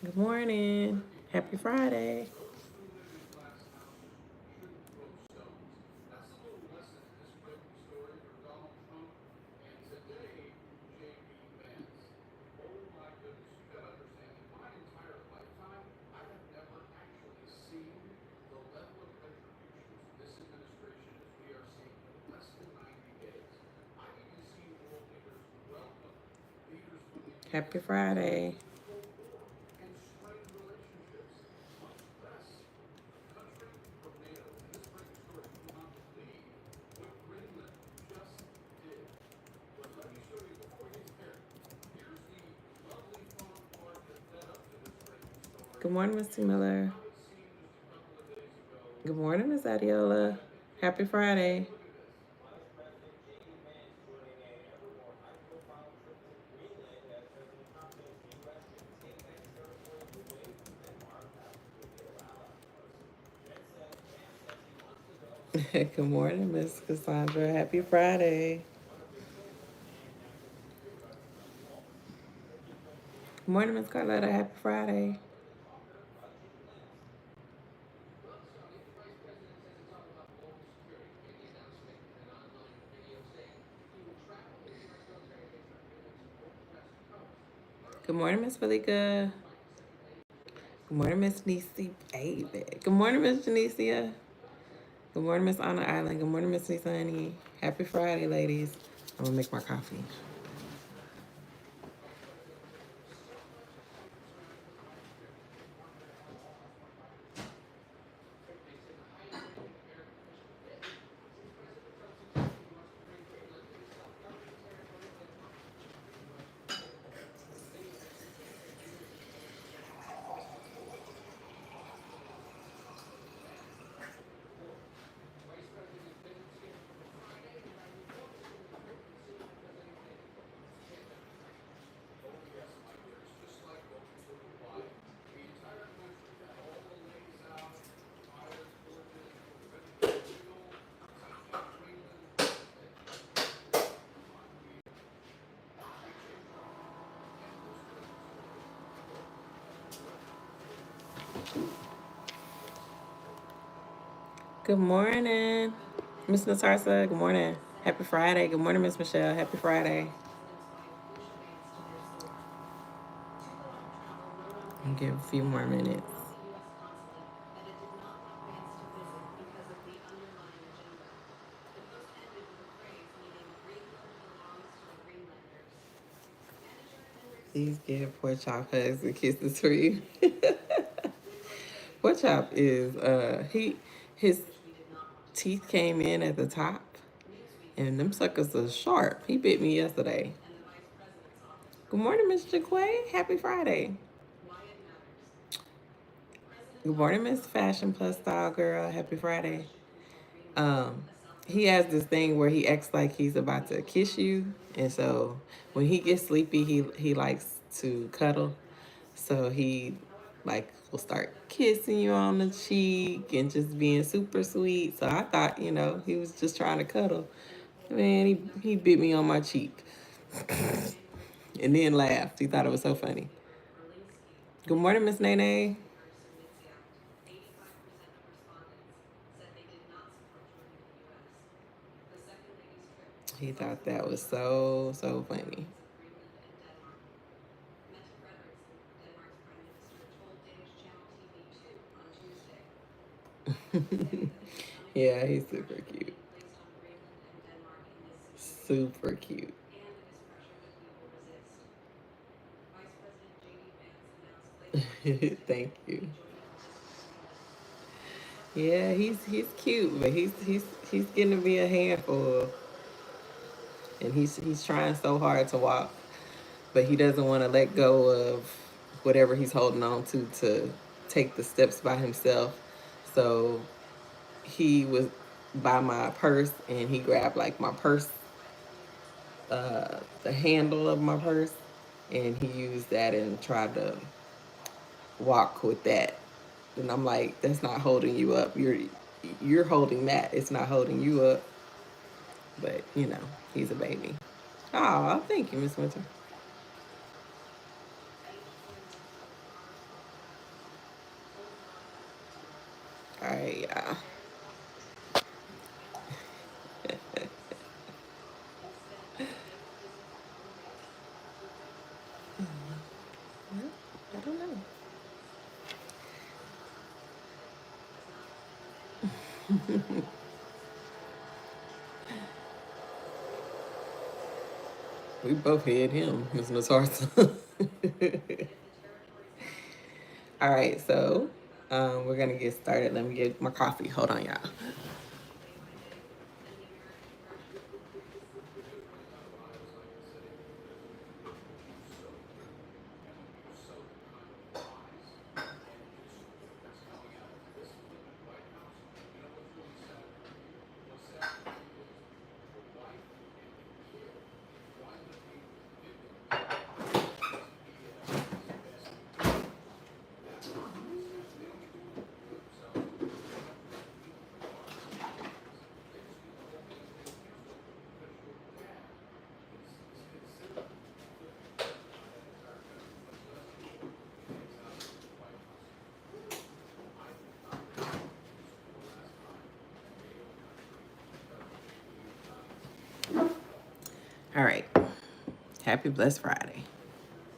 Good morning. Happy Friday. Happy Friday. Good morning, Mr. Miller. Good morning, Miss Adiola. Happy Friday. Good morning, Miss Cassandra. Happy Friday. Good morning, Miss Carletta. Happy Friday. Good morning, Miss Felica. Good morning, Miss Nisi. Baby. Good morning, Miss Janicia. Good morning, Miss Anna Island. Good morning, Miss Lisa Honey. Happy Friday, ladies. I'm gonna make my coffee. Good morning, Miss Natarsa. Good morning. Happy Friday. Good morning, Miss Michelle. Happy Friday. I'll give a few more minutes. Please give Pork Chop hugs and kisses for you. Pork Chop is his teeth came in at the top, and them suckers are sharp. He bit me yesterday. Good morning, Mr. Quay. Happy Friday. Good morning, Miss Fashion Plus Style Girl. Happy Friday. Um, he has this thing where he acts like he's about to kiss you, and so when he gets sleepy, he likes to cuddle. So he like will start kissing you on the cheek and just being super sweet. So I thought, he was just trying to cuddle. Man, he bit me on my cheek and then laughed. He thought it was so funny. Good morning, Miss Nene. He thought that was so funny. Yeah, he's super cute. Super cute. Thank you. Yeah, he's cute, but he's getting to be a handful, and he's trying so hard to walk, but he doesn't want to let go of whatever he's holding on to take the steps by himself. So he was by my purse, and he grabbed like my purse, the handle of my purse, and he used that and tried to walk with that. And I'm like, that's not holding you up. You're holding that. It's not holding you up. But he's a baby. Oh, thank you, Miss Winter. All right, y'all. Well, I don't know. We both had him, Ms. Natarsa. All right, so we're gonna get started. Let me get my coffee. Hold on, y'all. All right. Happy Blessed Friday.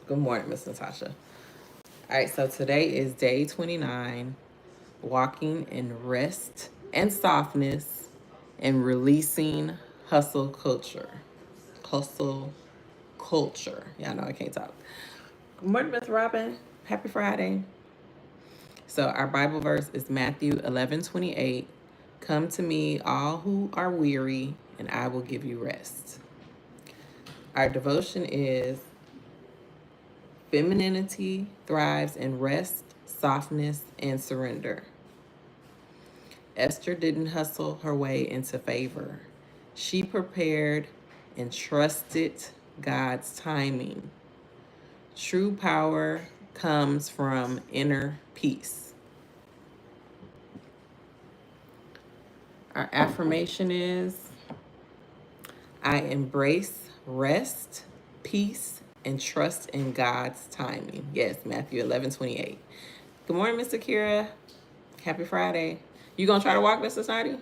Good morning, Miss Natasha. All right, so today is day 29, walking in rest and softness and releasing hustle culture. Hustle culture. Y'all know I can't talk. Good morning, Miss Robin. Happy Friday. So our Bible verse is Matthew 11:28. Come to me, all who are weary, and I will give you rest. Our devotion is femininity thrives in rest, softness, and surrender. Esther didn't hustle her way into favor. She prepared and trusted God's timing. True power comes from inner peace. Our affirmation is I embrace rest, peace, and trust in God's timing. Yes, Matthew 11:28. Good morning, Mr. Kira. Happy Friday. You gonna try to walk this society?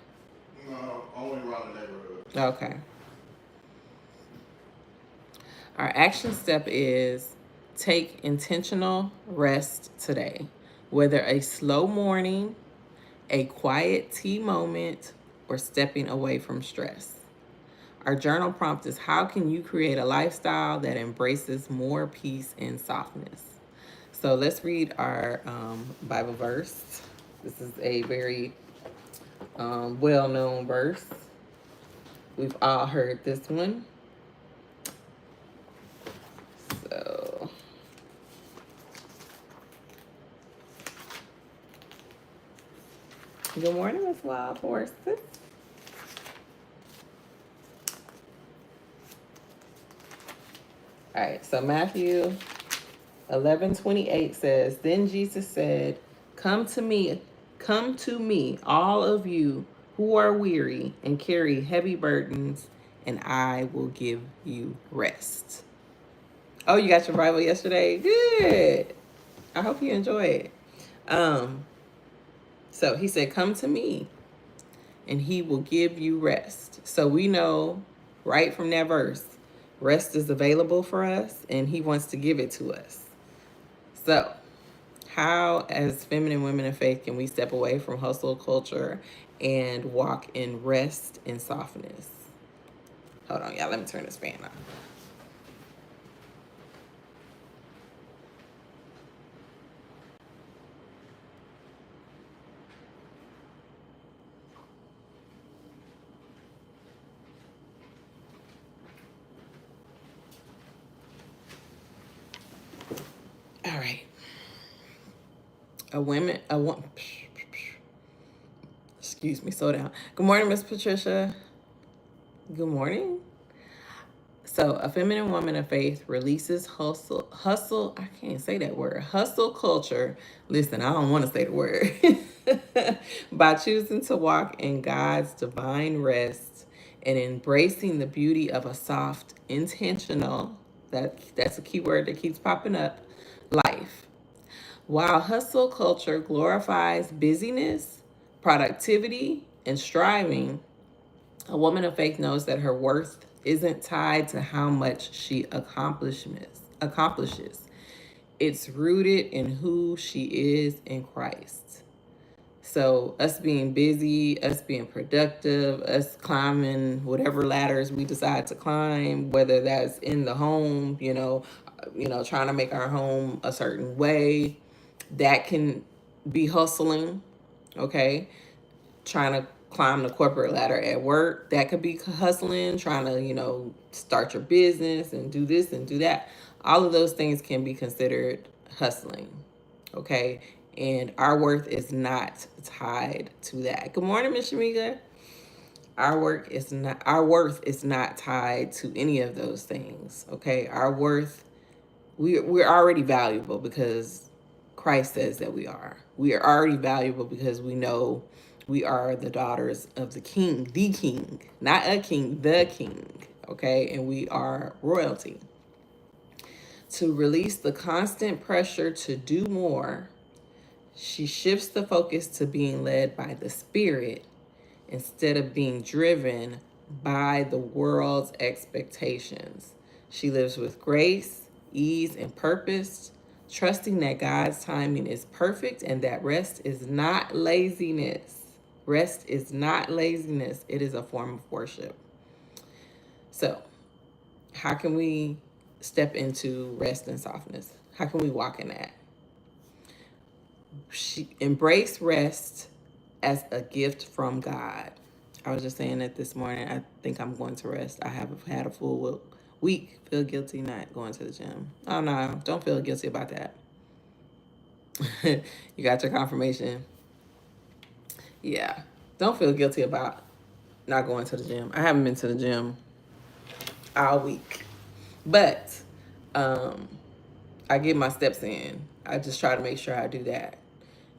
No, only around the neighborhood. Okay. Our action step is take intentional rest today. Whether a slow morning, a quiet tea moment, or stepping away from stress. Our journal prompt is how can you create a lifestyle that embraces more peace and softness? So let's read our Bible verse. This is a very well-known verse. We've all heard this one. So good morning, Miss Wild Horses. All right, so Matthew 11:28 says, Then Jesus said, come to me, all of you who are weary and carry heavy burdens, and I will give you rest. Oh, you got your Bible yesterday? Good. I hope you enjoy it. So he said, Come to me, and he will give you rest. So we know right from that verse, rest is available for us, and he wants to give it to us. So how, as feminine women of faith, can we step away from hustle culture and walk in rest and softness? Hold on, y'all. Let me turn this fan on. All right. Excuse me, slow down. Good morning, Miss Patricia. Good morning. So, a feminine woman of faith releases I can't say that word, hustle culture. Listen, I don't want to say the word. By choosing to walk in God's divine rest and embracing the beauty of a soft, intentional, that's a key word that keeps popping up, life. While hustle culture glorifies busyness, productivity and striving, a woman of faith knows that her worth isn't tied to how much she accomplishes. It's rooted in who she is in Christ. So us being busy, us being productive, us climbing whatever ladders we decide to climb, whether that's in the home, trying to make our home a certain way, that can be hustling, okay? Trying to climb the corporate ladder at work, that could be hustling, trying to, start your business and do this and do that. All of those things can be considered hustling, okay? And our worth is not tied to that. Good morning, Miss Shamika. Our worth is not tied to any of those things, okay? Our worth, we're already valuable because Christ says that we are. We are already valuable because we know we are the daughters of the king, not a king, the king, okay? And we are royalty. To release the constant pressure to do more, she shifts the focus to being led by the Spirit instead of being driven by the world's expectations. She lives with grace, ease, and purpose, trusting that God's timing is perfect and that rest is not laziness. Rest is not laziness, it is a form of worship. So, how can we step into rest and softness? How can we walk in that? She embrace rest as a gift from God. I was just saying that this morning. I think I'm going to rest. I have had a full week. Feel guilty not going to the gym. Oh no, don't feel guilty about that. You got your confirmation. Yeah, don't feel guilty about not going to the gym. I haven't been to the gym all week, but I get my steps in. I just try to make sure I do that.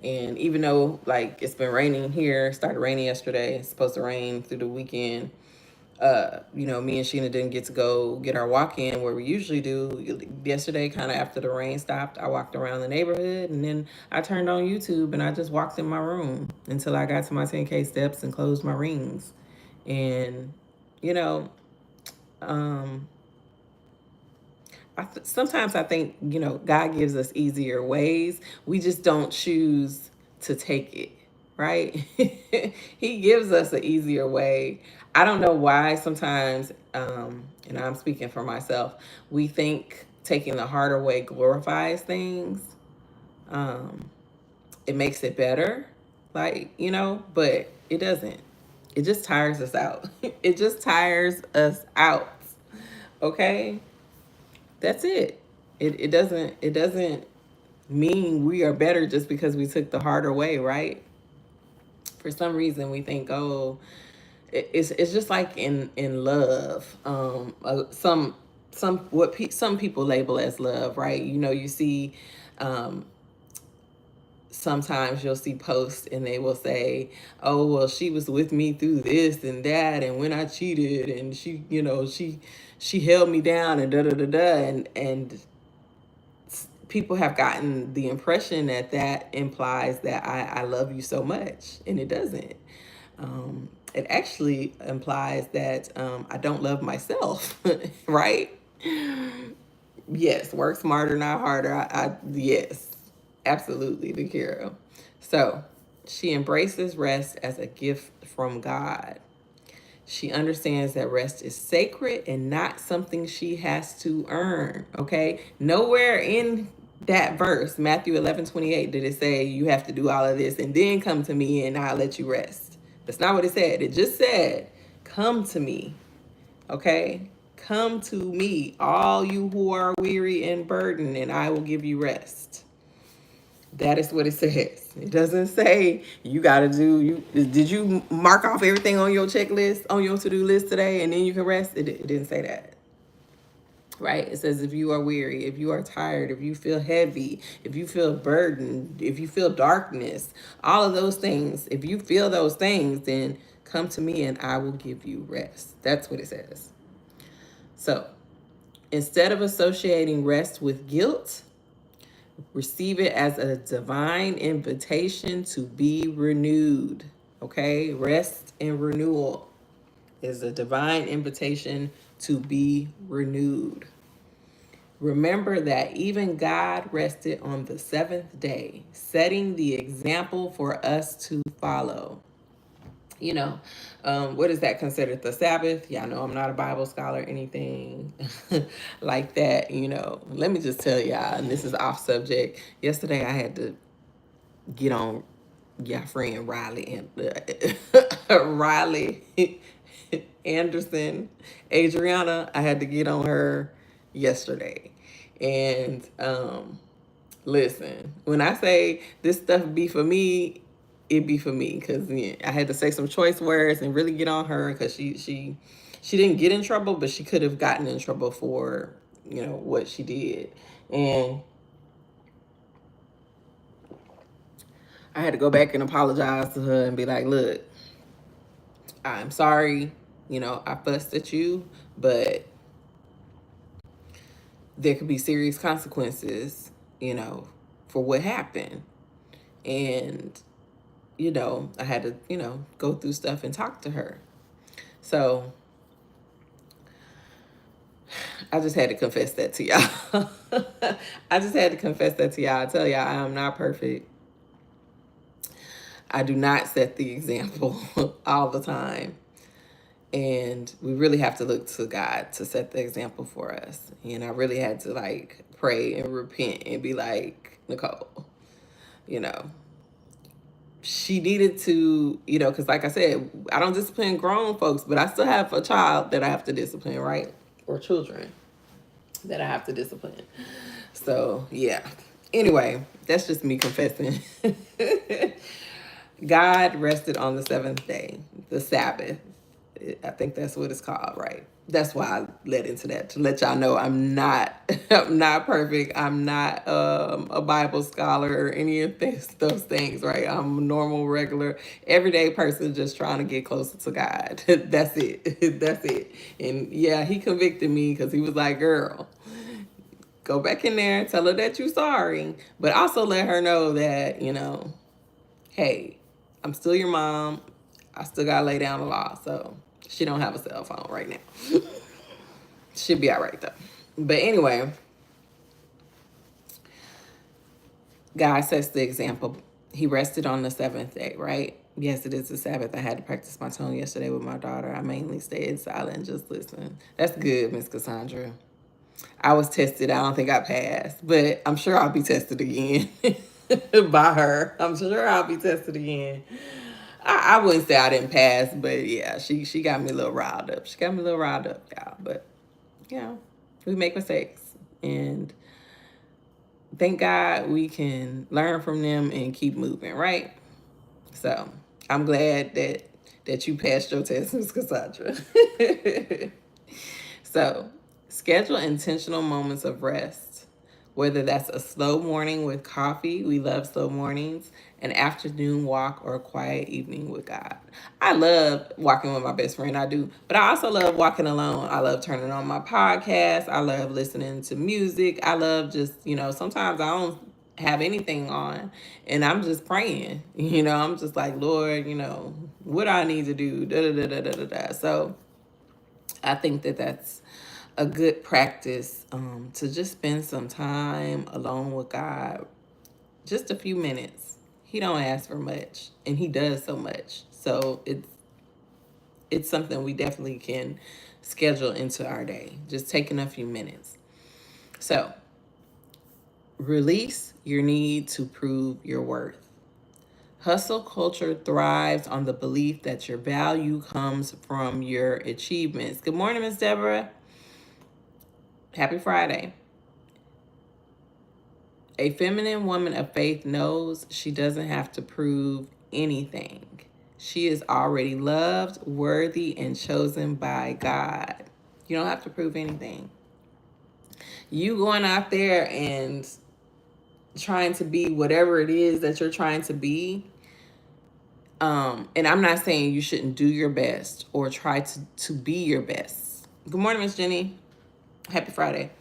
And even though like it's been raining here, started raining yesterday, it's supposed to rain through the weekend. Me and Sheena didn't get to go get our walk in where we usually do. Yesterday, kind of after the rain stopped, I walked around the neighborhood and then I turned on YouTube and I just walked in my room until I got to my 10K steps and closed my rings. And, you know, um, sometimes I think, God gives us easier ways. We just don't choose to take it, right? He gives us an easier way. I don't know why sometimes, and I'm speaking for myself, we think taking the harder way glorifies things. It makes it better, but it doesn't. It just tires us out. It just tires us out. Okay? That's it. It doesn't mean we are better just because we took the harder way, right? For some reason we think, oh, it's just like in love. Some people label as love, right? You see, sometimes you'll see posts and they will say, oh, well, she was with me through this and that, and when I cheated, and she held me down, and da da da da, and people have gotten the impression that that implies that I love you so much, and it doesn't. It actually implies that I don't love myself, right? Yes, work smarter, not harder. Yes, absolutely, Vakira. So she embraces rest as a gift from God. She understands that rest is sacred and not something she has to earn. Okay. Nowhere in that verse, Matthew 11:28, did it say you have to do all of this and then come to me and I'll let you rest. That's not what it said. It just said, come to me. Okay. Come to me, all you who are weary and burdened, and I will give you rest. That is what it says. It doesn't say you got to do you. Did you mark off everything on your checklist, on your to-do list today, and then you can rest? It didn't say that, right? It says if you are weary, if you are tired, if you feel heavy, if you feel burdened, if you feel darkness, all of those things. If you feel those things, then come to me and I will give you rest. That's what it says. So instead of associating rest with guilt, receive it as a divine invitation to be renewed. Okay, rest and renewal is a divine invitation to be renewed. Remember that even God rested on the seventh day, setting the example for us to follow. You know, what is that considered the Sabbath? Yeah, I know I'm not a Bible scholar or anything like that. Let me just tell y'all, and this is off subject. Yesterday I had to get on your friend Riley and Riley Anderson, Adriana. I had to get on her yesterday, and listen, when I say this stuff be for me, it be for me because I had to say some choice words and really get on her because she didn't get in trouble, but she could have gotten in trouble for what she did, and I had to go back and apologize to her and be like, look, I'm sorry, I fussed at you, but there could be serious consequences, for what happened. And, I had to, go through stuff and talk to her. So I just had to confess that to y'all. I just had to confess that to y'all. I tell y'all, I am not perfect. I do not set the example all the time. And we really have to look to God to set the example for us. And I really had to pray and repent and be like, Nicole, you know, she needed to, because like I said, I don't discipline grown folks, but I still have a child that I have to discipline, right? Or children that I have to discipline. So, yeah. Anyway, that's just me confessing. God rested on the seventh day, the Sabbath. I think that's what it's called, right? That's why I led into that, to let y'all know I'm not I'm not perfect. I'm not a Bible scholar or any of those things, right? I'm a normal, regular, everyday person just trying to get closer to God. That's it. That's it. And yeah, he convicted me because he was like, girl, go back in there, tell her that you're sorry, but also let her know that, hey, I'm still your mom. I still gotta lay down the law. So she don't have a cell phone right now. She'll be all right though. But anyway, God sets the example. He rested on the seventh day, right? Yes, it is the Sabbath. I had to practice my tone yesterday with my daughter. I mainly stayed silent and just listen. That's good, Miss Cassandra. I was tested. I don't think I passed, but I'm sure I'll be tested again by her. I'm sure I'll be tested again. I wouldn't say I didn't pass, but yeah, she got me a little riled up. She got me a little riled up, y'all. But we make mistakes, and thank God we can learn from them and keep moving, right? So I'm glad that you passed your test, Ms. Cassandra. So schedule intentional moments of rest, whether that's a slow morning with coffee. We love slow mornings. An afternoon walk or a quiet evening with God. I love walking with my best friend, I do, but I also love walking alone. I love turning on my podcast. I love listening to music. I love just, sometimes I don't have anything on and I'm just praying. I'm just like, Lord, what I need to do. Da, da, da, da, da, da. So I think that that's a good practice, to just spend some time alone with God, just a few minutes. He don't ask for much, and he does so much. So it's something we definitely can schedule into our day. Just taking a few minutes. So release your need to prove your worth. Hustle culture thrives on the belief that your value comes from your achievements. Good morning, Miss Deborah. Happy Friday. A feminine woman of faith knows she doesn't have to prove anything. She is already loved, worthy, and chosen by God. You don't have to prove anything. You going out there and trying to be whatever it is that you're trying to be. And I'm not saying you shouldn't do your best or try to be your best. Good morning, Miss Jenny. Happy Friday.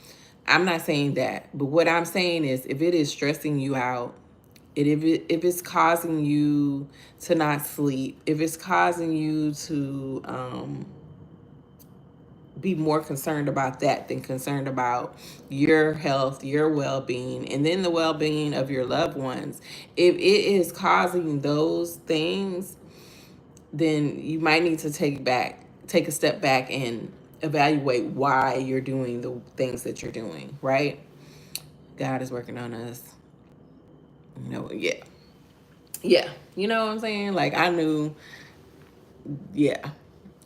I'm not saying that. But what I'm saying is if it is stressing you out, If it's causing you to not sleep, if it's causing you to be more concerned about that than concerned about your health, your well-being, and then the well-being of your loved ones, if it is causing those things, then you might need to take a step back and evaluate why you're doing the things that you're doing, right? God is working on us. Yeah. Yeah. You know what I'm saying? Like, I knew, yeah.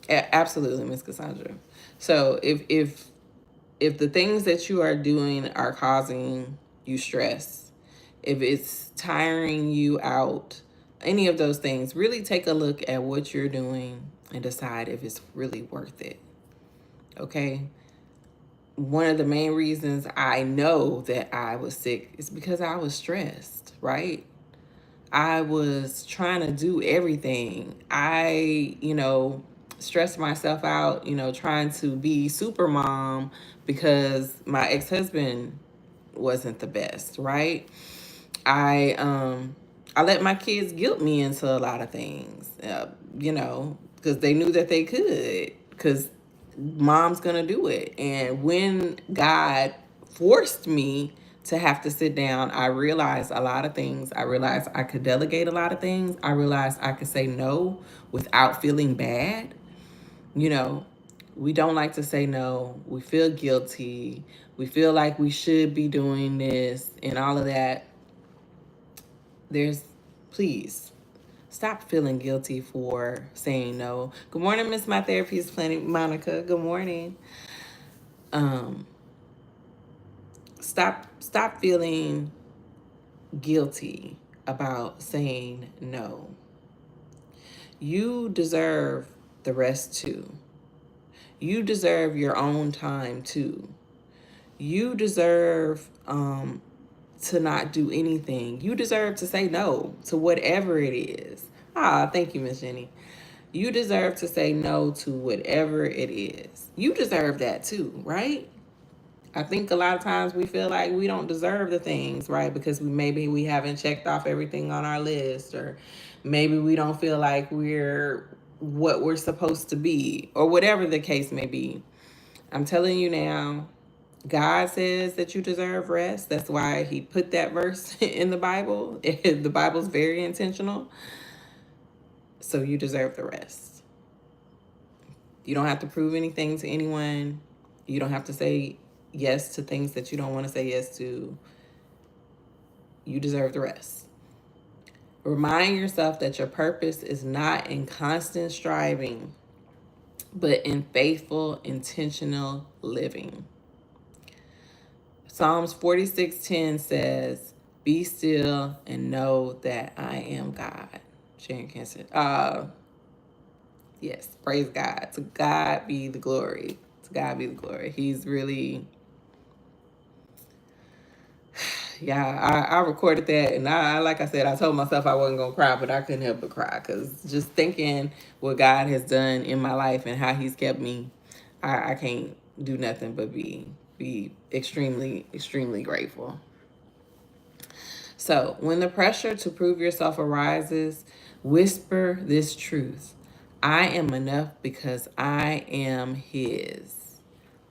Absolutely, Miss Cassandra. So if the things that you are doing are causing you stress, if it's tiring you out, any of those things, really take a look at what you're doing and decide if it's really worth it. Okay? One of the main reasons I know that I was sick is because I was stressed, right? I was trying to do everything. Stressed myself out, trying to be super mom because my ex-husband wasn't the best, right? I let my kids guilt me into a lot of things, because they knew that they could, because mom's gonna do it. And when God forced me to have to sit down, I realized a lot of things. I realized I could delegate a lot of things. I realized I could say no without feeling bad. You know, we don't like to say no. We feel guilty. We feel like we should be doing this and all of that. Please stop feeling guilty for saying no. Good morning, Miss My Therapist Planet Monica. Good morning. Um, stop feeling guilty about saying no. You deserve the rest too. You deserve your own time too. You deserve to not do anything. You deserve to say no to whatever it is. Thank you, Miss Jenny. You deserve to say no to whatever it is. You deserve that too, right? I think a lot of times we feel like we don't deserve the things, right? Because maybe we haven't checked off everything on our list, or maybe we don't feel like we're what we're supposed to be, or whatever the case may be. I'm telling you now, God says that you deserve rest. That's why he put that verse in the Bible. The Bible's very intentional. So you deserve the rest. You don't have to prove anything to anyone. You don't have to say yes to things that you don't want to say yes to. You deserve the rest. Remind yourself that your purpose is not in constant striving, but in faithful, intentional living. Psalms 46:10 says, "Be still and know that I am God." Sharon Cancer. Yes, praise God. To God be the glory. To God be the glory. He's really, yeah. I recorded that, and like I said, I told myself I wasn't gonna cry, but I couldn't help but cry because just thinking what God has done in my life and how He's kept me, I can't do nothing but be extremely, extremely grateful. So, when the pressure to prove yourself arises, whisper this truth: I am enough because I am His.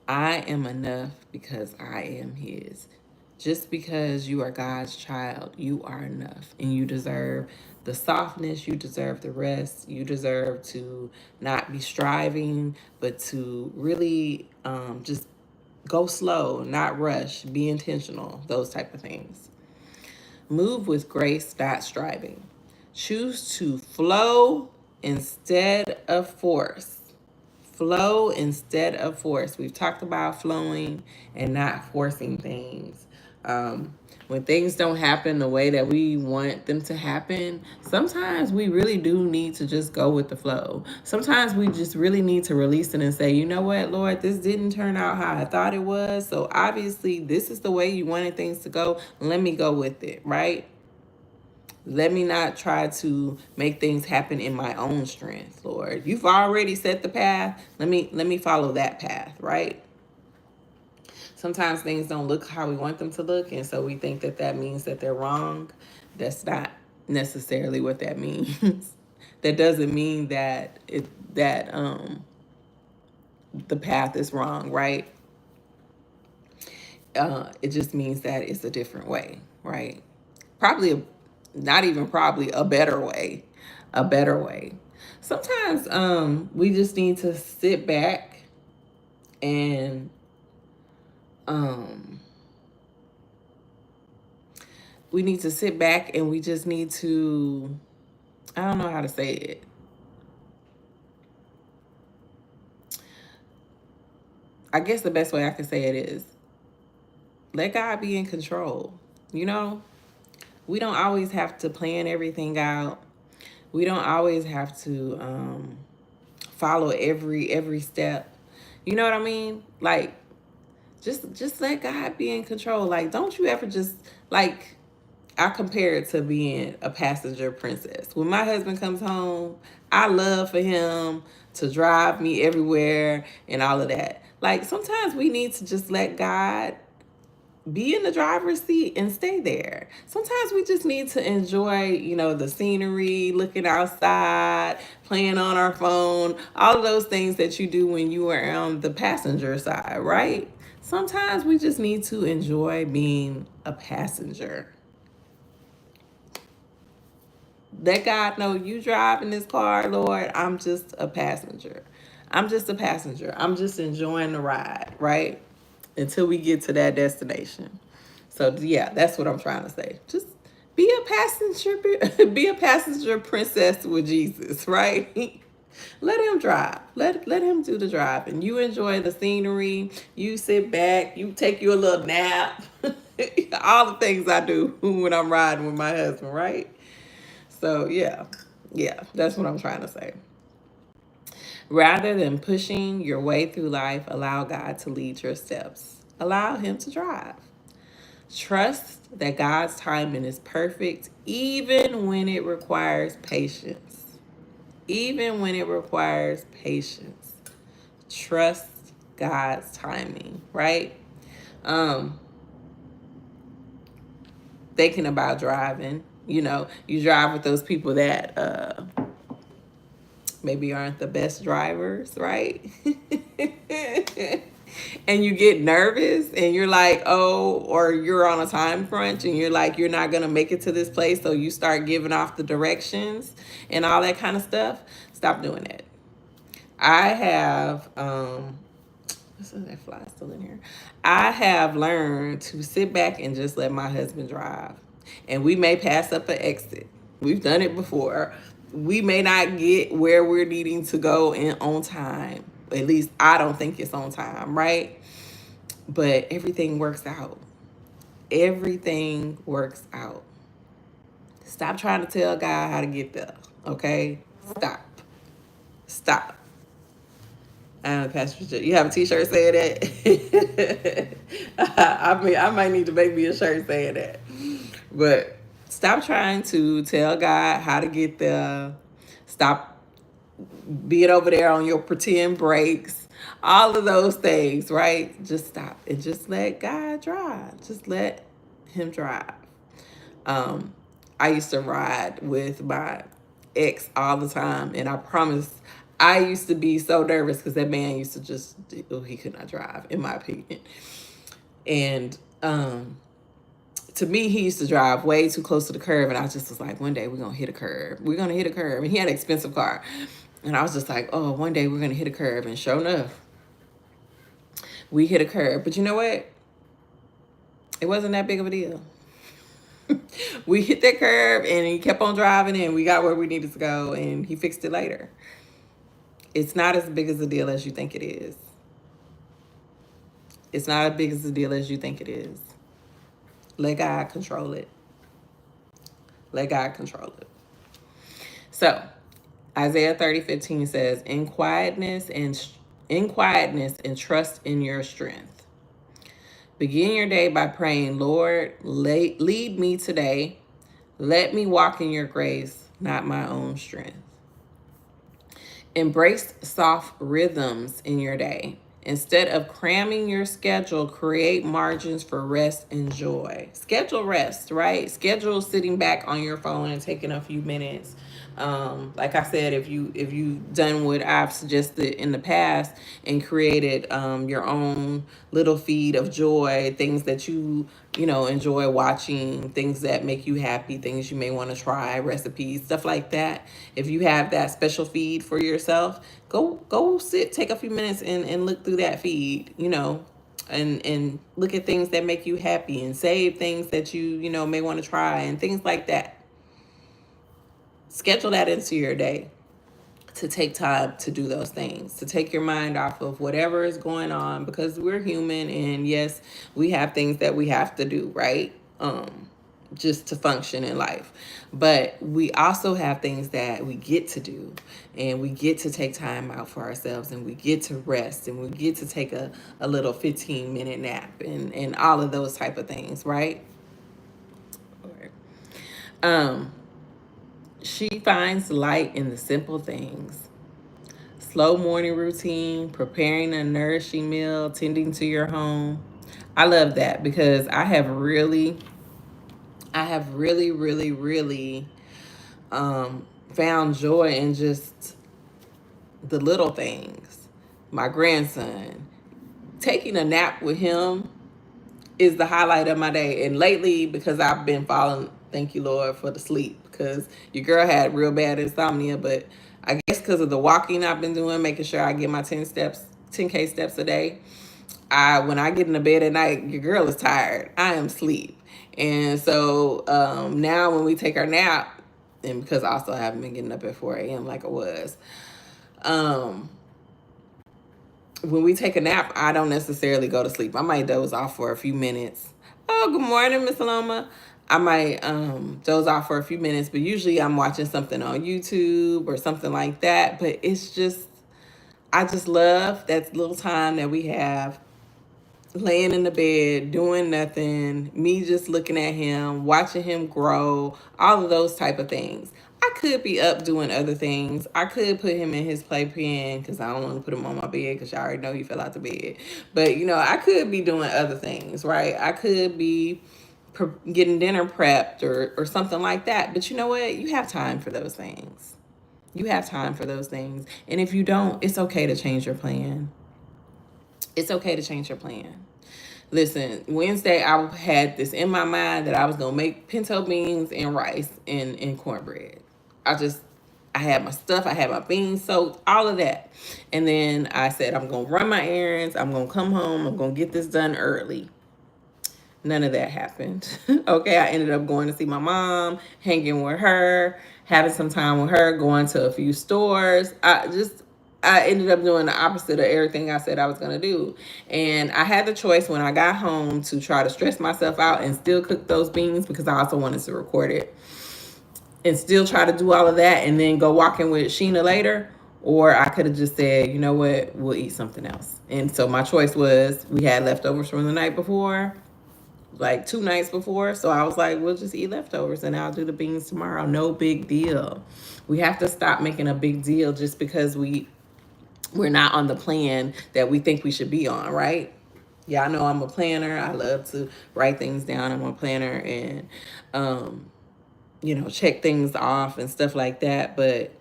I am enough because I am His. Just because you are God's child, you are enough. And you deserve the softness, you deserve the rest, you deserve to not be striving, but to really just go slow, not rush, be intentional, those type of things. Move with grace, not striving. Choose to flow instead of force. Flow instead of force. We've talked about flowing and not forcing things. When things don't happen the way that we want them to happen, sometimes we really do need to just go with the flow. Sometimes we just really need to release it and say, you know what, Lord, this didn't turn out how I thought it was. So obviously, this is the way you wanted things to go. Let me go with it, right? Let me not try to make things happen in my own strength, Lord. You've already set the path. Let me follow that path, right? Sometimes things don't look how we want them to look, and so we think that that means that they're wrong. That's not necessarily what that means. That doesn't mean that the path is wrong, right? It just means that it's a different way, right? Probably not even probably a better way, a better way. Sometimes we just need to sit back and um, we need to sit back and we just need to, I don't know how to say it. I guess the best way I can say it is let God be in control. You know, we don't always have to plan everything out. We don't always have to follow every step. You know what I mean? Like just let God be in control. Like don't you ever just like I compare it to being a passenger princess. When my husband comes home, I love for him to drive me everywhere and all of that. Like sometimes we need to just let God be in the driver's seat and stay there. Sometimes we just need to enjoy, the scenery, looking outside, playing on our phone, all of those things that you do when you are on the passenger side, right? Sometimes we just need to enjoy being a passenger. Let God know you drive in this car, Lord. I'm just a passenger. I'm just a passenger. I'm just enjoying the ride, right? Until we get to that destination. So yeah, that's what I'm trying to say. Just be a passenger, be a passenger princess with Jesus, right? Let him drive. Let him do the driving. You enjoy the scenery. You sit back. You take you a little nap. All the things I do when I'm riding with my husband, right? So yeah, that's what I'm trying to say. Rather than pushing your way through life, allow God to lead your steps. Allow Him to drive. Trust that God's timing is perfect, even when it requires patience. Even when it requires patience. Trust God's timing, right? Um, Thinking about driving, you drive with those people that maybe aren't the best drivers, right? And you get nervous and you're like, oh, or you're on a time crunch and you're like, you're not going to make it to this place. So you start giving off the directions and all that kind of stuff. Stop doing that. I have, what's that fly still in here? I have learned to sit back and just let my husband drive. And we may pass up an exit. We've done it before. We may not get where we're needing to go in on time. At least I don't think it's on time, right? But everything works out. Everything works out. Stop trying to tell God how to get there, okay? Stop. Stop. Pastor J, you have a T-shirt saying that? I mean, I might need to make me a shirt saying that. But stop trying to tell God how to get there. Stop being over there on your pretend brakes. All of those things, right? Just stop and just let God drive. Just let Him drive. Um, I used to ride with my ex all the time, and I promise I used to be so nervous because that man used to just, he could not drive, in my opinion. And to me, he used to drive way too close to the curb, and I just was like, one day we're gonna hit a curb. We're gonna hit a curb. And he had an expensive car, and I was just like, oh, one day we're gonna hit a curb. And sure enough, we hit a curb. But you know what? It wasn't that big of a deal. We hit that curb and he kept on driving and we got where we needed to go and he fixed it later. It's not as big as a deal as you think it is. It's not as big as a deal as you think it is. Let God control it. Let God control it. So Isaiah 30:15 says, in quietness and trust in your strength. Begin your day by praying, Lord, lead me today. Let me walk in your grace, not my own strength. Embrace soft rhythms in your day. Instead of cramming your schedule, create margins for rest and joy. Schedule rest, right? Schedule sitting back on your phone and taking a few minutes. Like I said, if you done what I've suggested in the past and created your own little feed of joy, things that you enjoy watching, things that make you happy, things you may want to try, recipes, stuff like that. If you have that special feed for yourself, go sit, take a few minutes and look through that feed, and look at things that make you happy and save things that you may want to try and things like that. Schedule that into your day to take time to do those things, to take your mind off of whatever is going on, because we're human, and yes, we have things that we have to do, right? Just to function in life. But we also have things that we get to do, and we get to take time out for ourselves, and we get to rest, and we get to take a little 15-minute nap, and all of those type of things, right? Um, she finds light in the simple things. Slow morning routine, preparing a nourishing meal, tending to your home. I love that because I have really found joy in just the little things. My grandson, taking a nap with him is the highlight of my day. And lately, because I've been falling, thank you, Lord, for the sleep, because your girl had real bad insomnia, but I guess because of the walking I've been doing, making sure I get my 10K steps a day. When I get in the bed at night, your girl is tired. I am asleep. And so now when we take our nap, and because also I haven't been getting up at 4 a.m. like I was, um, when we take a nap, I don't necessarily go to sleep. I might doze off for a few minutes. Oh, good morning, Miss Aloma. I might doze off for a few minutes, but usually I'm watching something on YouTube or something like that. But I just love that little time that we have laying in the bed, doing nothing, me just looking at him, watching him grow, all of those type of things. I could be up doing other things. I could put him in his playpen because I don't want to put him on my bed because y'all already know he fell out the bed. But, I could be doing other things, right? I could be getting dinner prepped or something like that. But you know what? You have time for those things. You have time for those things. And if you don't, it's okay to change your plan. It's okay to change your plan. Listen, Wednesday I had this in my mind that I was gonna make pinto beans and rice and cornbread. I had my stuff, I had my beans soaked, all of that. And then I said I'm gonna run my errands, I'm gonna come home, I'm gonna get this done early. None of that happened. Okay, I ended up going to see my mom, hanging with her, having some time with her, going to a few stores. I ended up doing the opposite of everything I said I was going to do. And I had the choice when I got home to try to stress myself out and still cook those beans because I also wanted to record it and still try to do all of that and then go walking with Sheena later. Or I could have just said, you know what, we'll eat something else. And so my choice was we had leftovers from the night before, like 2 nights before. So I was like, we'll just eat leftovers and I'll do the beans tomorrow. No big deal. We have to stop making a big deal just because we're not on the plan that we think we should be on, right? Y'all know I'm a planner. I love to write things down. I'm a planner and, check things off and stuff like that. But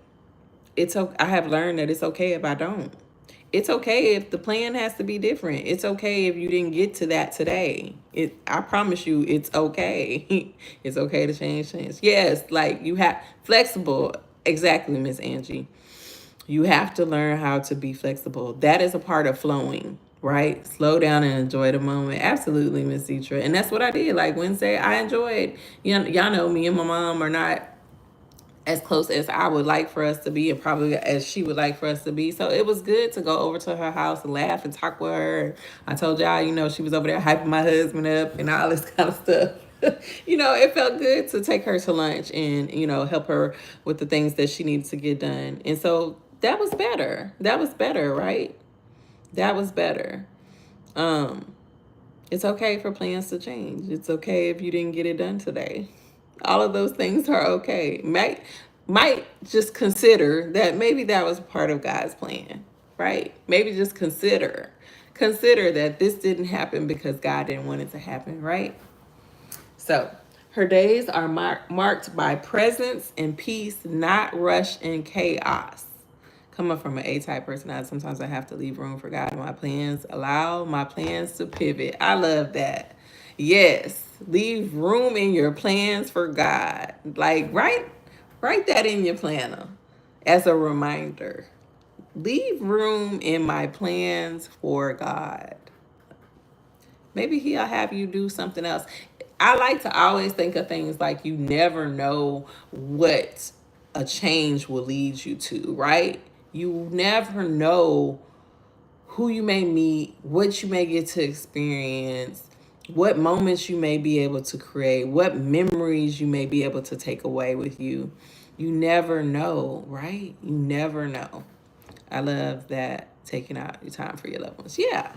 I have learned that it's okay if I don't. It's okay if the plan has to be different. It's okay if you didn't get to that today. I promise you, it's okay. It's okay to change things. Yes, like you have flexible. Exactly, Miss Angie. You have to learn how to be flexible. That is a part of flowing, right? Slow down and enjoy the moment. Absolutely, Miss Citra. And that's what I did. Like Wednesday, I enjoyed. Y'all know me and my mom are not as close as I would like for us to be and probably as she would like for us to be. So it was good to go over to her house and laugh and talk with her. I told y'all, she was over there hyping my husband up and all this kind of stuff. It felt good to take her to lunch and, help her with the things that she needed to get done. And so that was better. That was better, right? That was better. It's okay for plans to change. It's okay if you didn't get it done today. All of those things are okay. Might just consider that maybe that was part of God's plan, right? Maybe just consider consider that this didn't happen because God didn't want it to happen, right? So her days are marked by presence and peace, not rush and chaos. Coming from an A-type personality, sometimes I have to leave room for God in my plans. Allow my plans to pivot. I love that. Yes, leave room in your plans for God. Like write that in your planner as a reminder. Leave room in my plans for God. Maybe he'll have you do something else. I like to always think of things like you never know what a change will lead you to, right? You never know who you may meet, what you may get to experience, what moments you may be able to create, what memories you may be able to take away with you. You never know, right? You never know. I love that, taking out your time for your loved ones. Yeah.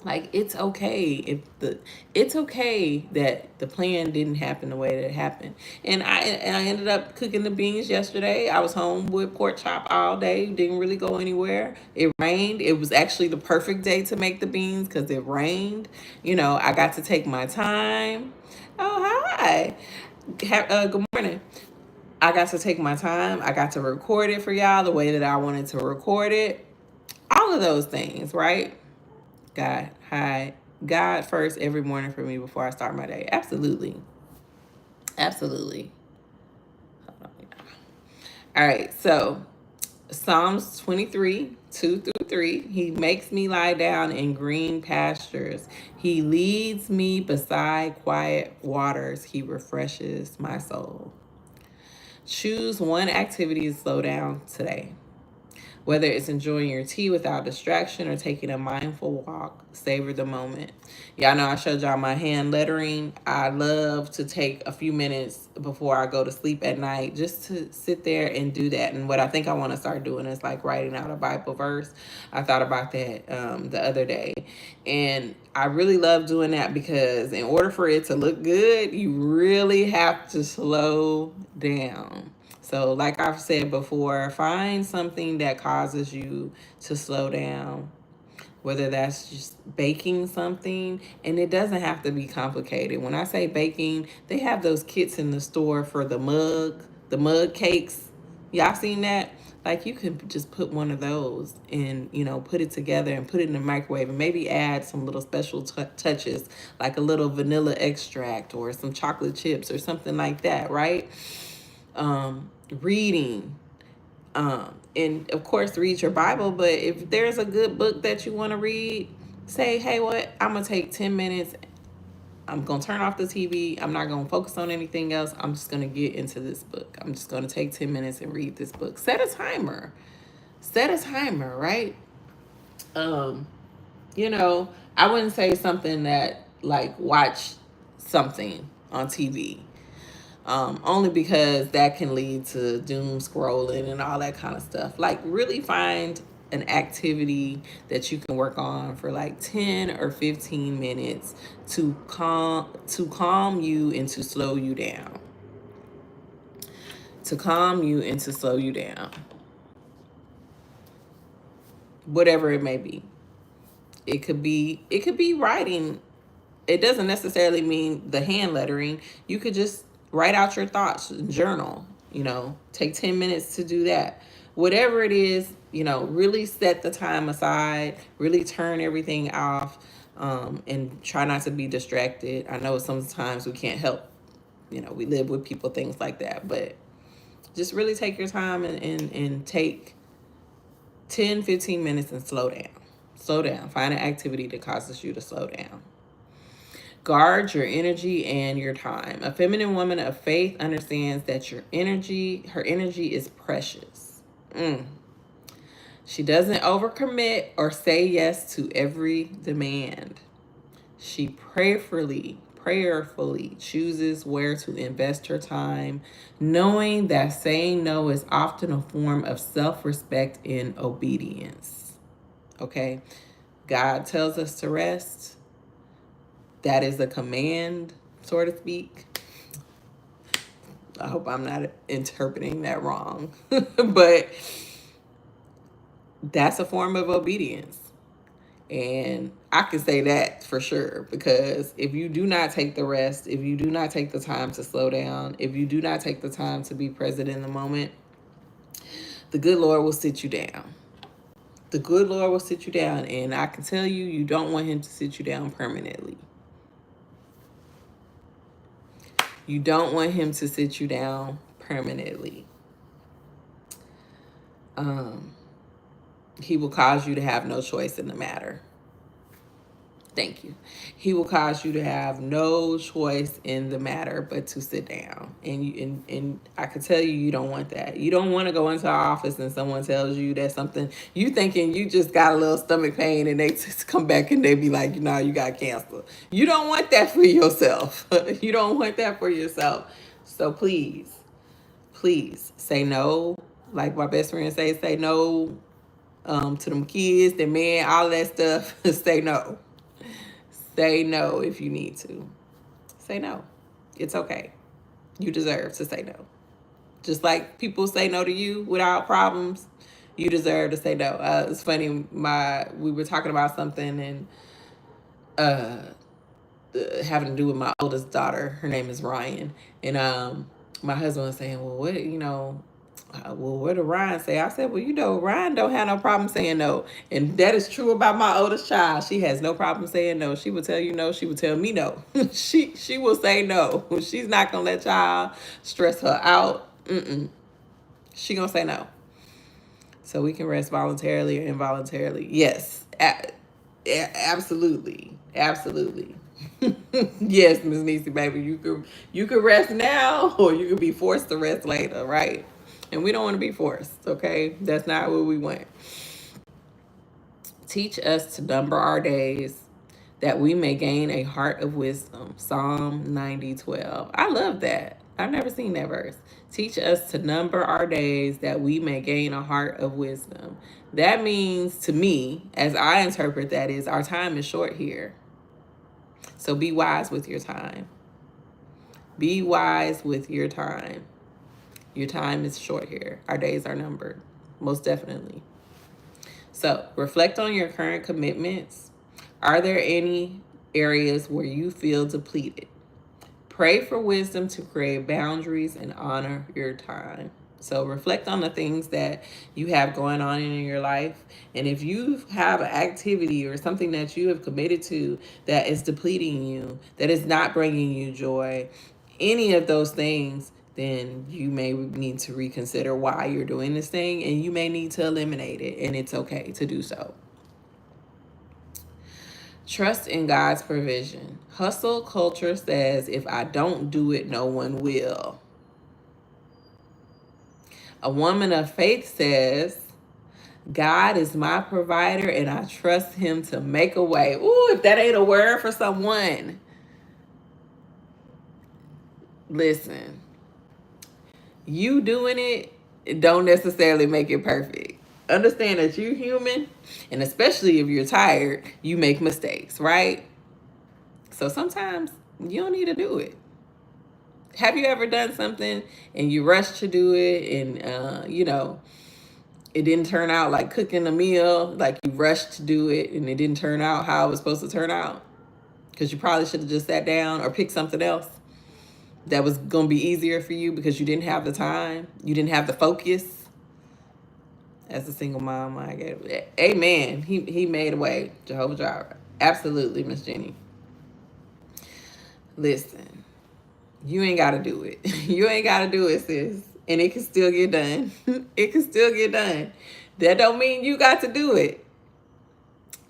Like it's okay that the plan didn't happen the way that it happened. And I ended up cooking the beans yesterday. I was home with pork chop all day, didn't really go anywhere. It rained. It was actually the perfect day to make the beans because it rained. I got to take my time. Oh, hi. Good morning. I got to take my time. I got to record it for y'all the way that I wanted to record it. All of those things, right? God, hi. God first every morning for me before I start my day. Absolutely. Absolutely. All right. So, Psalms 23, 2 through 3. He makes me lie down in green pastures. He leads me beside quiet waters. He refreshes my soul. Choose one activity to slow down today. Whether it's enjoying your tea without distraction or taking a mindful walk, savor the moment. Y'all know I showed y'all my hand lettering. I love to take a few minutes before I go to sleep at night just to sit there and do that. And what I think I want to start doing is like writing out a Bible verse. I thought about that the other day. And I really love doing that because in order for it to look good, you really have to slow down. So, like I've said before, find something that causes you to slow down, whether that's just baking something, and it doesn't have to be complicated. When I say baking, they have those kits in the store for the mug cakes. Y'all seen that? Like you can just put one of those and put it together and put it in the microwave and maybe add some little special touches like a little vanilla extract or some chocolate chips or something like that, right? Reading, and of course read your Bible. But if there's a good book that you want to read, say, hey, what, I'm gonna take 10 minutes. I'm gonna turn off the TV. I'm not gonna focus on anything else. I'm just gonna get into this book. I'm just gonna take 10 minutes and read this book. Set a timer. Right? um I wouldn't say something that like watch something on TV, only because that can lead to doom scrolling and all that kind of stuff. Like, really find an activity that you can work on for like 10 or 15 minutes to calm you and to slow you down. To calm you and to slow you down. Whatever it may be. It could be writing. It doesn't necessarily mean the hand lettering. You could just write out your thoughts, journal, take 10 minutes to do that. Whatever it is, really set the time aside, really turn everything off, and try not to be distracted. I know sometimes we can't help, we live with people, things like that, but just really take your time and take 10, 15 minutes and slow down. Slow down. Find an activity that causes you to slow down. Guard your energy and your time. A feminine woman of faith understands that her energy is precious. She doesn't overcommit or say yes to every demand. She prayerfully chooses where to invest her time, knowing that saying no is often a form of self-respect and obedience. Okay? God tells us to rest. That is a command, so to speak. I hope I'm not interpreting that wrong. But that's a form of obedience. And I can say that for sure, because if you do not take the rest, if you do not take the time to slow down, if you do not take the time to be present in the moment, the good Lord will sit you down. The good Lord will sit you down. And I can tell you, you don't want him to sit you down permanently. You don't want him to sit you down permanently. He will cause you to have no choice in the matter. Thank you. He will cause you to have no choice in the matter but to sit down. And I can tell you, you don't want that. You don't want to go into our office and someone tells you that something, you thinking you just got a little stomach pain, and they just come back and they be like, you got cancer. You don't want that for yourself. You don't want that for yourself. So please say no. Like my best friend say no to them kids, the man, all that stuff. Say no. Say no if you need to. Say no. It's okay. You deserve to say no. Just like people say no to you without problems, you deserve to say no. It's funny, we were talking about something, and having to do with my oldest daughter. Her name is Ryan. And my husband was saying, well, what did Ryan say? I said, well, Ryan don't have no problem saying no. And that is true about my oldest child. She has no problem saying no. She will tell you no. She will tell me no. she will say no. She's not going to let y'all stress her out. She going to say no. So we can rest voluntarily or involuntarily. Yes, absolutely. Absolutely. Yes, Miss Niecy, baby, you could rest now, or you could be forced to rest later, right? And we don't want to be forced, okay? That's not what we want. Teach us to number our days, that we may gain a heart of wisdom. Psalm 90:12. I love that. I've never seen that verse. Teach us to number our days, that we may gain a heart of wisdom. That means, to me, as I interpret that, is our time is short here. So be wise with your time. Be wise with your time. Your time is short here. Our days are numbered, most definitely. So reflect on your current commitments. Are there any areas where you feel depleted? Pray for wisdom to create boundaries and honor your time. So reflect on the things that you have going on in your life. And if you have an activity or something that you have committed to that is depleting you, that is not bringing you joy, any of those things, then you may need to reconsider why you're doing this thing, and you may need to eliminate it, and it's okay to do so. Trust in God's provision. Hustle culture says, if I don't do it, no one will. A woman of faith says, God is my provider and I trust him to make a way. Ooh, if that ain't a word for someone. Listen, you doing it don't necessarily make it perfect. Understand that you're human, and especially if you're tired, you make mistakes, right? So sometimes you don't need to do it. Have you ever done something and you rushed to do it, and it didn't turn out, like cooking a meal, like you rushed to do it and it didn't turn out how it was supposed to turn out? Because you probably should have just sat down or picked something else that was going to be easier for you, because you didn't have the time, you didn't have the focus. As a single mom, I get it. Amen. He made a way. Jehovah Jireh. Absolutely, Miss Jenny. Listen, you ain't got to do it. You ain't got to do it, sis. And it can still get done. It can still get done. That don't mean you got to do it.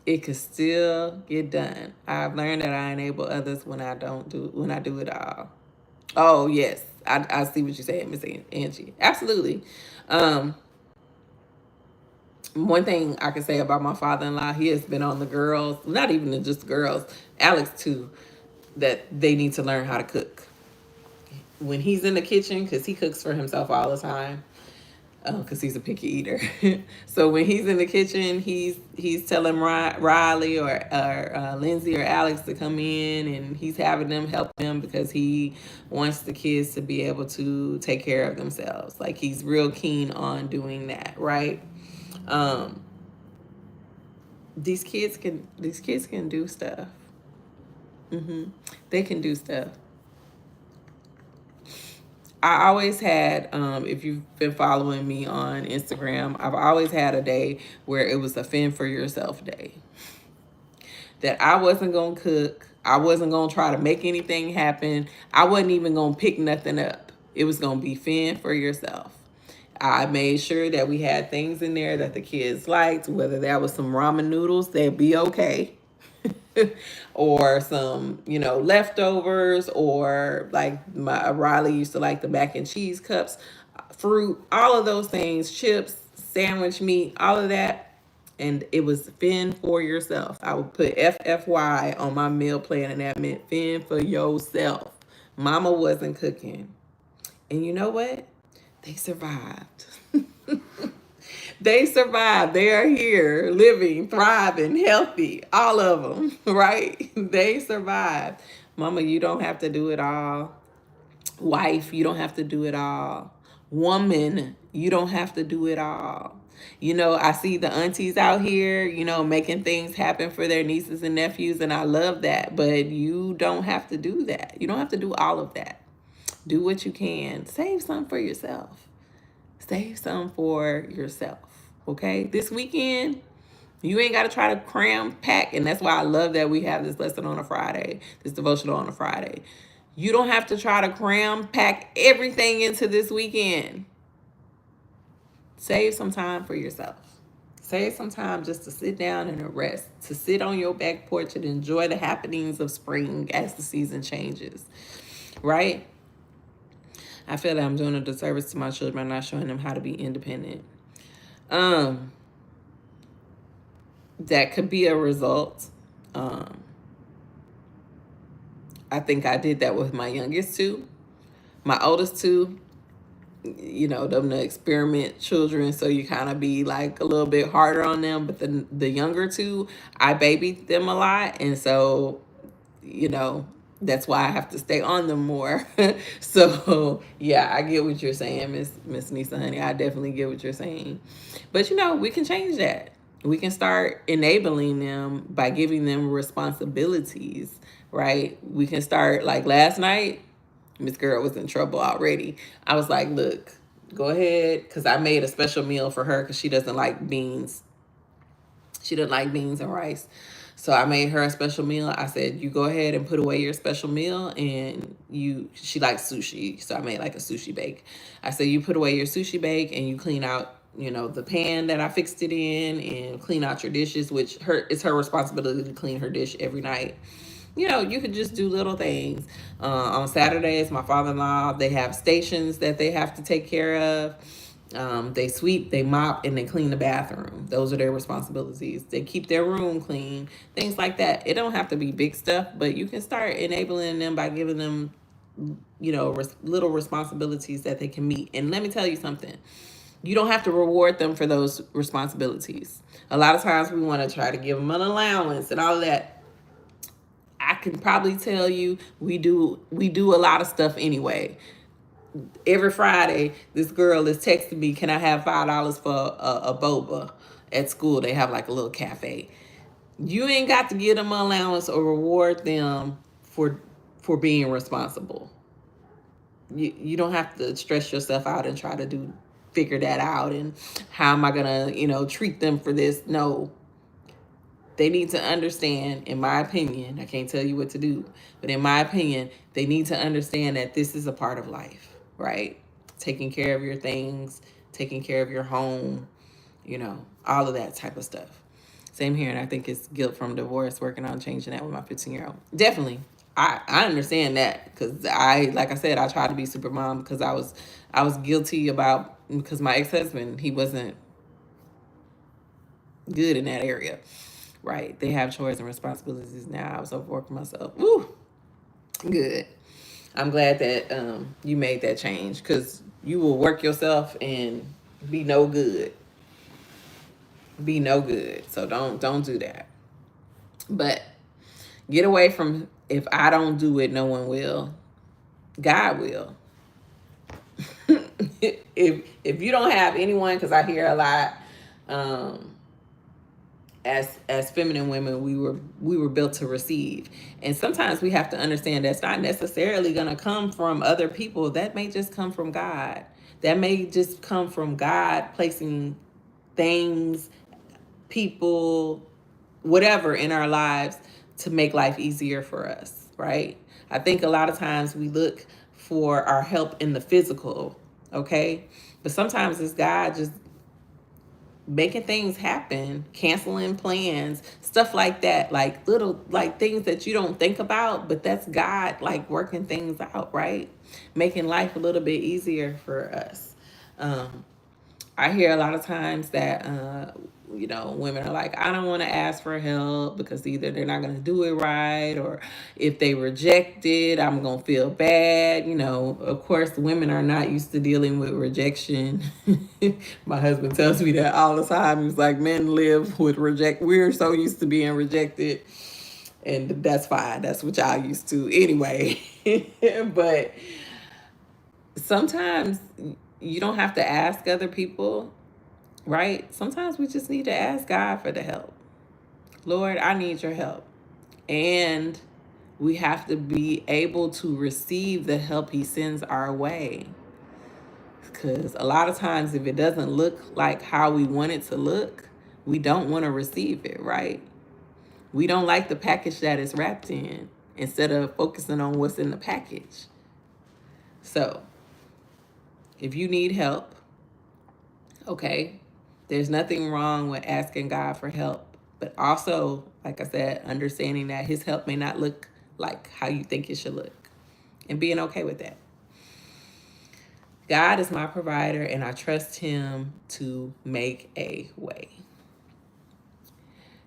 It can still get done. I've learned that I enable others when I do it all. Oh, yes. I see what you're saying, Miss Angie. Absolutely. One thing I can say about my father-in-law, he has been on the girls, not even just girls, Alex too, that they need to learn how to cook. When he's in the kitchen, because he cooks for himself all the time, because he's a picky eater. So when he's in the kitchen, he's telling Riley or Lindsay or Alex to come in, and he's having them help him because he wants the kids to be able to take care of themselves. Like, he's real keen on doing that, right? these kids can do stuff. They can do stuff. I always had, if you've been following me on Instagram, I've always had a day where it was a fend for yourself day. That I wasn't going to cook. I wasn't going to try to make anything happen. I wasn't even going to pick nothing up. It was going to be fend for yourself. I made sure that we had things in there that the kids liked, whether that was some ramen noodles, they'd be okay. Or some, leftovers, or like my Riley used to like the mac and cheese cups, fruit, all of those things, chips, sandwich meat, all of that. And it was fend for yourself. I would put FFY on my meal plan, and that meant fend for yourself. Mama wasn't cooking. And you know what? They survived. They survived. They are here, living, thriving, healthy, all of them, right? They survived. Mama, you don't have to do it all. Wife, you don't have to do it all. Woman, you don't have to do it all. I see the aunties out here, making things happen for their nieces and nephews, and I love that. But you don't have to do that. You don't have to do all of that. Do what you can. Save some for yourself. Save some for yourself. Okay? This weekend, you ain't got to try to cram pack. And that's why I love that we have this lesson on a Friday, this devotional on a Friday. You don't have to try to cram pack everything into this weekend. Save some time for yourself. Save some time just to sit down and rest, to sit on your back porch and enjoy the happenings of spring as the season changes. Right? I feel that I'm doing a disservice to my children, not showing them how to be independent. That could be a result. I think I did that with my youngest two. My oldest two, them the experiment children, so you kind of be like a little bit harder on them. But the younger two, I babied them a lot, and so that's why I have to stay on them more. So yeah, I get what you're saying, Miss Nisa, honey. I definitely get what you're saying. But we can change that. We can start enabling them by giving them responsibilities, right? We can start, like last night, Miss Girl was in trouble already. I was like, look, go ahead, because I made a special meal for her because she doesn't like beans. She doesn't like beans and rice. So I made her a special meal. I said, you go ahead and put away your special meal, and she likes sushi. So I made like a sushi bake. I said, you put away your sushi bake and you clean out, the pan that I fixed it in, and clean out your dishes, which it's her responsibility to clean her dish every night. You could just do little things. On Saturdays, my father-in-law, they have stations that they have to take care of. They sweep, they mop, and they clean the bathroom. Those are their responsibilities. They keep their room clean, things like that. It don't have to be big stuff, but you can start enabling them by giving them, little responsibilities that they can meet. And let me tell you something. You don't have to reward them for those responsibilities. A lot of times we want to try to give them an allowance and all of that. I can probably tell you we do a lot of stuff anyway. Every Friday, this girl is texting me, can I have $5 for a boba at school? They have like a little cafe. You ain't got to give them an allowance or reward them for being responsible. You don't have to stress yourself out and try to figure that out, and how am I gonna treat them for this. No, they need to understand, in my opinion, I can't tell you what to do, but in my opinion, they need to understand that this is a part of life, right? Taking care of your things, taking care of your home, all of that type of stuff. Same here, and I think it's guilt from divorce, working on changing that with my 15-year-old. Definitely. I understand that, because like I said, I tried to be super mom because I was guilty because my ex-husband, he wasn't good in that area. Right. They have chores and responsibilities now. I was overworking myself. Woo. Good. I'm glad that you made that change, because you will work yourself and be no good. Be no good. So don't do that. But get away from, if I don't do it, no one will. God will. if you don't have anyone, because I hear a lot, as feminine women, we were built to receive. And sometimes we have to understand that's not necessarily going to come from other people. That may just come from God. That may just come from God placing things, people, whatever in our lives to make life easier for us, right? I think a lot of times we look for our help in the physical, okay? But sometimes it's God just making things happen, canceling plans, stuff like that, like little like things that you don't think about, but that's God like working things out, right? Making life a little bit easier for us. Um, I hear a lot of times that, women are like, I don't want to ask for help because either they're not going to do it right, or if they reject it, I'm going to feel bad. Of course, women are not used to dealing with rejection. My husband tells me that all the time. He's like, men live with reject. We're so used to being rejected. And that's fine. That's what y'all used to anyway. But sometimes you don't have to ask other people, right? Sometimes we just need to ask God for the help. Lord, I need your help. And we have to be able to receive the help he sends our way. Because a lot of times, if it doesn't look like how we want it to look, we don't want to receive it, right? We don't like the package that it's wrapped in instead of focusing on what's in the package. So, if you need help, okay, there's nothing wrong with asking God for help, but also, like I said, understanding that his help may not look like how you think it should look and being okay with that. God is my provider and I trust him to make a way.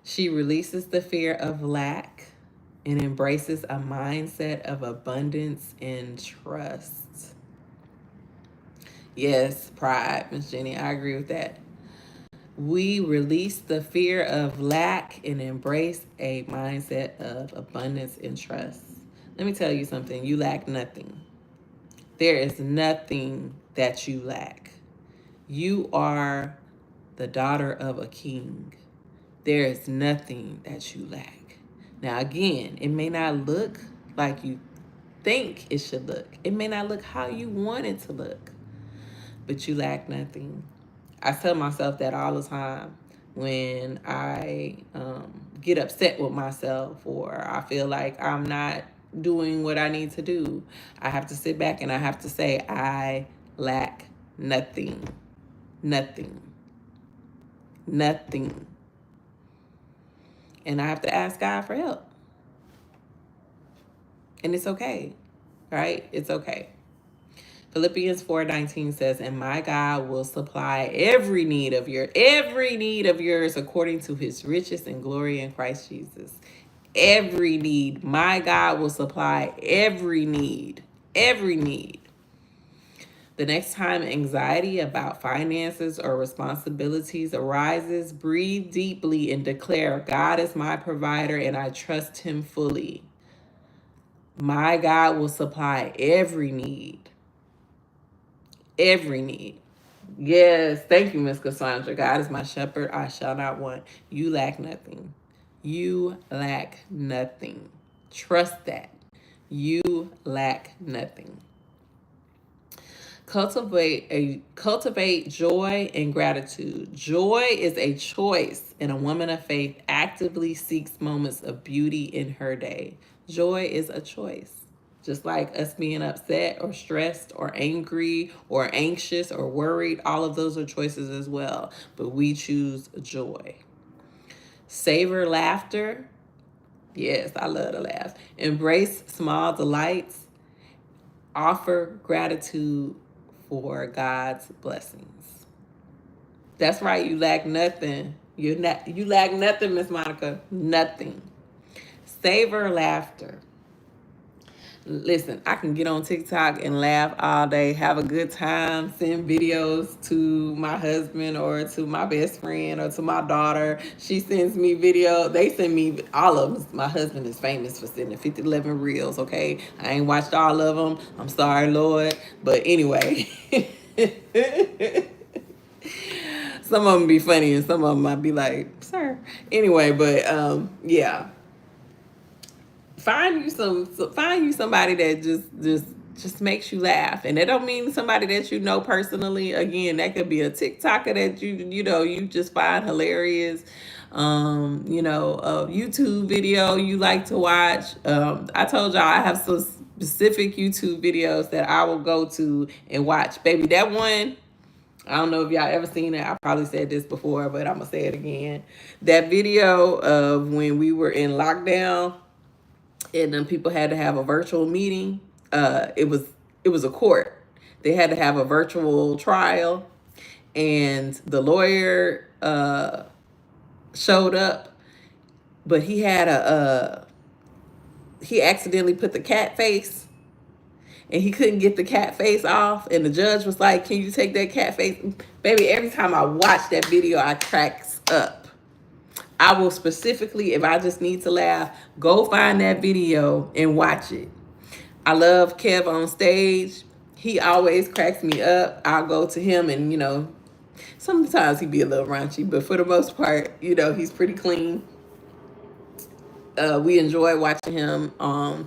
She releases the fear of lack and embraces a mindset of abundance and trust. Yes, pride, Miss Jenny, I agree with that. We release the fear of lack and embrace a mindset of abundance and trust. Let me tell you something. You lack nothing. There is nothing that you lack. You are the daughter of a king. There is nothing that you lack. Now, again, it may not look like you think it should look. It may not look how you want it to look, but you lack nothing. I tell myself that all the time when I get upset with myself or I feel like I'm not doing what I need to do. I have to sit back and I have to say, I lack nothing. Nothing. Nothing. And I have to ask God for help. And it's okay, right? It's okay. Philippians 4:19 says, and my God will supply every need of yours according to his riches and glory in Christ Jesus. Every need. My God will supply every need. Every need. The next time anxiety about finances or responsibilities arises, breathe deeply and declare, God is my provider and I trust him fully. My God will supply every need. Every need. Yes, thank you, Miss Cassandra. God is my shepherd, I shall not want. You lack nothing. You lack nothing. Trust that. You lack nothing. Cultivate joy and gratitude. Joy is a choice, and a woman of faith actively seeks moments of beauty in her day. Joy is a choice. Just like us being upset or stressed or angry or anxious or worried, all of those are choices as well. But we choose joy. Savor laughter. Yes, I love to laugh. Embrace small delights. Offer gratitude for God's blessings. That's right, you lack nothing. You lack nothing, Miss Monica. Nothing. Savor laughter. Listen, I can get on TikTok and laugh all day, have a good time, send videos to my husband or to my best friend or to my daughter. She sends me video. They send me all of them. My husband is famous for sending 50-11 reels, okay? I ain't watched all of them. I'm sorry, Lord. But anyway. Some of them be funny and some of them might be like, sir. Anyway, but yeah, find you somebody that just makes you laugh, and that don't mean somebody that you know personally. Again, that could be a TikToker that you just find hilarious. A YouTube video you like to watch. I told y'all I have some specific YouTube videos that I will go to and watch. Baby, that one, I don't know if y'all ever seen it. I probably said this before, but I'm gonna say it again. That video of when we were in lockdown and then people had to have a virtual meeting. It was a court. They had to have a virtual trial, and the lawyer showed up, but he accidentally put the cat face, and he couldn't get the cat face off, and the judge was like, "Can you take that cat face?" Baby, every time I watch that video, I cracks up. I will specifically, if I just need to laugh, go find that video and watch it. I love Kev on stage. He always cracks me up. I'll go to him and, sometimes he be a little raunchy, but for the most part, he's pretty clean. We enjoyed watching him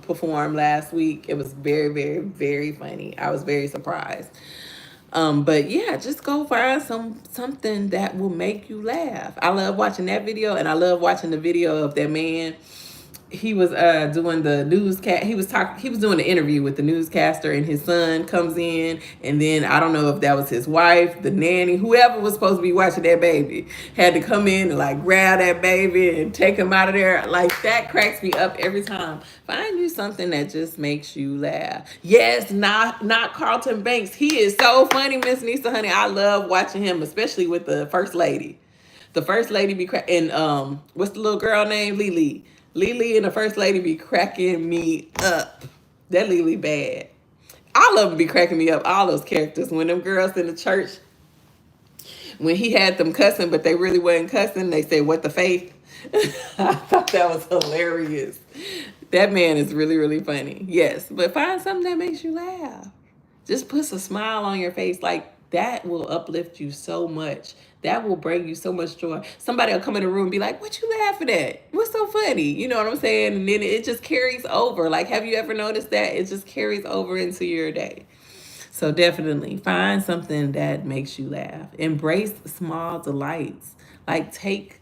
perform last week. It was very, very, very funny. I was very surprised. But yeah, just go find something that will make you laugh. I love watching that video, and I love watching the video of that man. He was doing the newscast. He was doing the interview with the newscaster, and his son comes in, and then I don't know if that was his wife, the nanny, whoever was supposed to be watching that baby, had to come in and like grab that baby and take him out of there. Like, that cracks me up every time. Find you something that just makes you laugh. Yes, not Carlton Banks. He is so funny, Miss Nisa, honey. I love watching him, especially with the first lady. The first lady be cracking. And what's the little girl name? Lily. Lily and the first lady be cracking me up. That Lily bad. All of them be cracking me up. All those characters. When them girls in the church, when he had them cussing, but they really wasn't cussing, they said, "What the faith?" I thought that was hilarious. That man is really, really funny. Yes, but find something that makes you laugh. Just puts a smile on your face. Like, that will uplift you so much. That will bring you so much joy. Somebody will come in the room and be like, "What you laughing at? What's so funny?" You know what I'm saying? And then it just carries over. Like, have you ever noticed that? It just carries over into your day. So definitely find something that makes you laugh. Embrace small delights. Like, take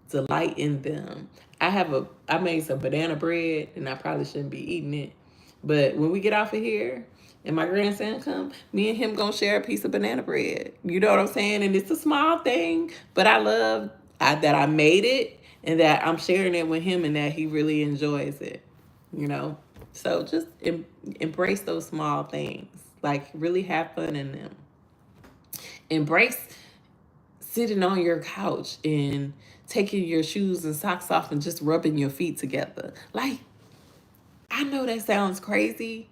delight in them. I made some banana bread, and I probably shouldn't be eating it. But when we get off of here and my grandson come, me and him gonna share a piece of banana bread. You know what I'm saying? And it's a small thing, but I love that I made it, and that I'm sharing it with him, and that he really enjoys it. You know? So just embrace those small things. Like, really have fun in them. Embrace sitting on your couch and taking your shoes and socks off and just rubbing your feet together. Like, I know that sounds crazy,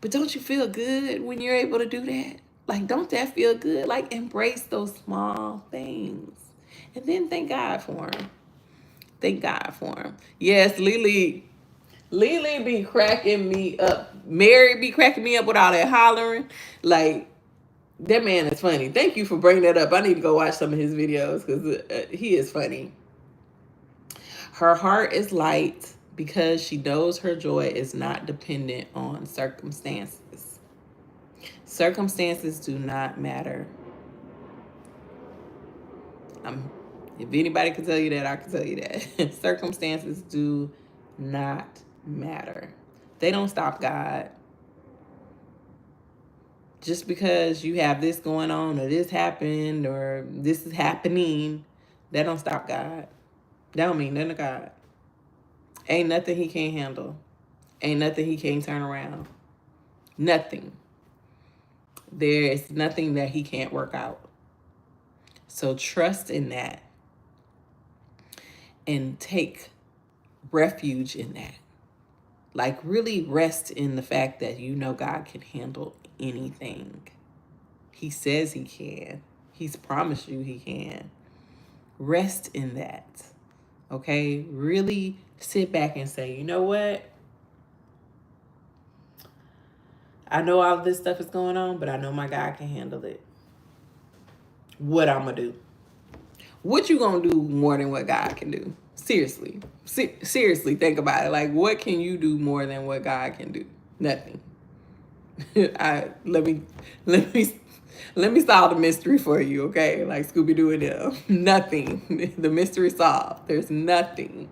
but don't you feel good when you're able to do that? Like, don't that feel good? Like, embrace those small things. And then thank God for them. Thank God for them. Yes, Lily be cracking me up. Mary be cracking me up with all that hollering. Like, that man is funny. Thank you for bringing that up. I need to go watch some of his videos because he is funny. Her heart is light because she knows her joy is not dependent on circumstances. Circumstances do not matter. If anybody can tell you that, I can tell you that. Circumstances do not matter. They don't stop God. Just because you have this going on, or this happened, or this is happening, that don't stop God. That don't mean nothing to God. Ain't nothing he can't handle. Ain't nothing he can't turn around. Nothing. There is nothing that he can't work out. So trust in that. And take refuge in that. Like, really rest in the fact that you know God can handle anything. He says he can. He's promised you he can. Rest in that. Okay? Really sit back and say, you know what? I know all this stuff is going on, but I know my God can handle it. What I'm going to do? What you gonna do more than what God can do? Seriously. Seriously, think about it. Like, what can you do more than what God can do? Nothing. Let me let me let me solve the mystery for you, okay? Like Scooby Doo and them. Nothing. The mystery solved. There's nothing.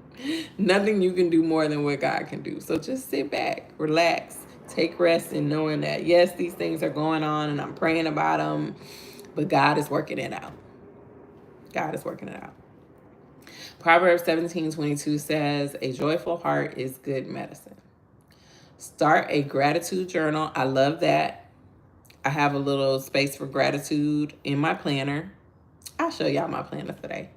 Nothing you can do more than what God can do. So just sit back, relax, take rest in knowing that yes, these things are going on and I'm praying about them, but God is working it out. God is working it out. Proverbs 17:22 says, a joyful heart is good medicine. Start a gratitude journal. I love that. I have a little space for gratitude in my planner. I'll show y'all my planner today.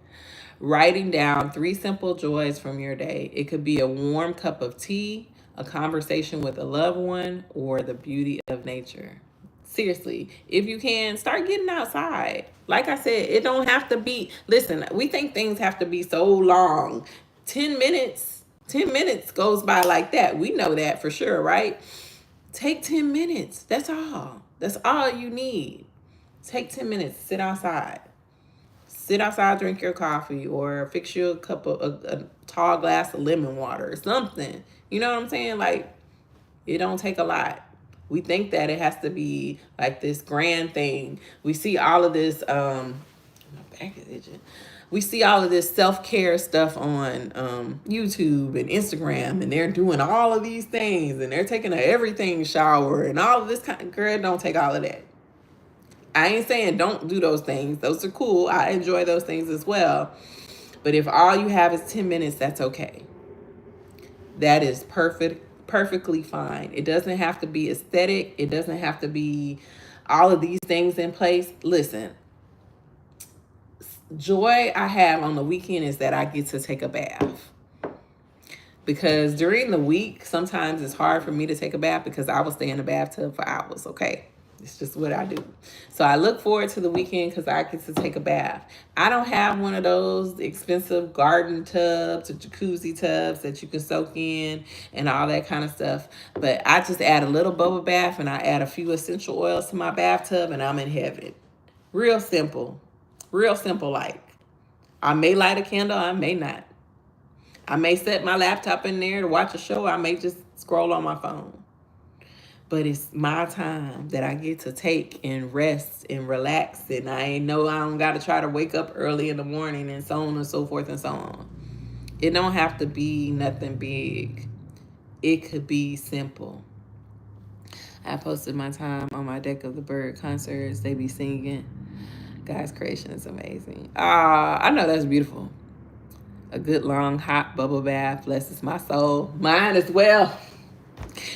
Writing down 3 simple joys from your day. It could be a warm cup of tea, a conversation with a loved one, or the beauty of nature. Seriously, if you can, start getting outside. Like I said, it don't have to be, listen, we think things have to be so long. 10 minutes goes by like that. We know that for sure, right? Take 10 minutes. That's all. That's all you need. Take 10 minutes, sit outside. Sit outside, drink your coffee, or fix you a cup of a tall glass of lemon water or something. You know what I'm saying? Like, it don't take a lot. We think that it has to be like this grand thing. We see all of this, my back is itching. We see all of this self-care stuff on YouTube and Instagram, and they're doing all of these things, and they're taking a everything shower and all of this kind of, girl, don't take all of that. I ain't saying don't do those things. Those are cool. I enjoy those things as well. But if all you have is 10 minutes, that's okay. That is perfectly fine. It doesn't have to be aesthetic. It doesn't have to be all of these things in place. Listen, joy I have on the weekend is that I get to take a bath. Because during the week, sometimes it's hard for me to take a bath because I will stay in the bathtub for hours, okay? It's just what I do. So I look forward to the weekend because I get to take a bath. I don't have one of those expensive garden tubs or jacuzzi tubs that you can soak in and all that kind of stuff. But I just add a little bubble bath and I add a few essential oils to my bathtub and I'm in heaven. Real simple. Real simple like. I may light a candle, I may not. I may set my laptop in there to watch a show. I may just scroll on my phone. But it's my time that I get to take and rest and relax. And I don't got to try to wake up early in the morning and so on and so forth and so on. It don't have to be nothing big. It could be simple. I posted my time on my Deck of the Bird concerts. They be singing. God's creation is amazing. I know that's beautiful. A good long hot bubble bath blesses my soul. Mine as well.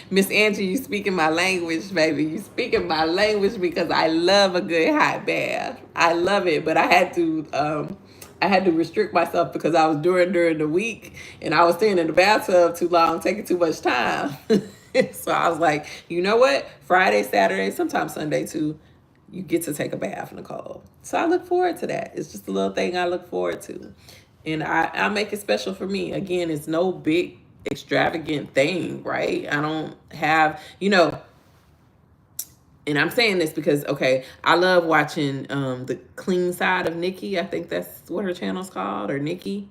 Miss Angie, you speaking my language, baby. You speaking my language because I love a good hot bath. I love it, but I had to restrict myself because I was during the week and I was staying in the bathtub too long, taking too much time. So I was like, you know what? Friday, Saturday, sometimes Sunday too, you get to take a bath, Nicole. So I look forward to that. It's just a little thing I look forward to. And I make it special for me. Again, it's no big extravagant thing, right? I don't have, and I'm saying this because, okay, I love watching the clean side of Nikki. I think that's what her channel's called, or Nikki.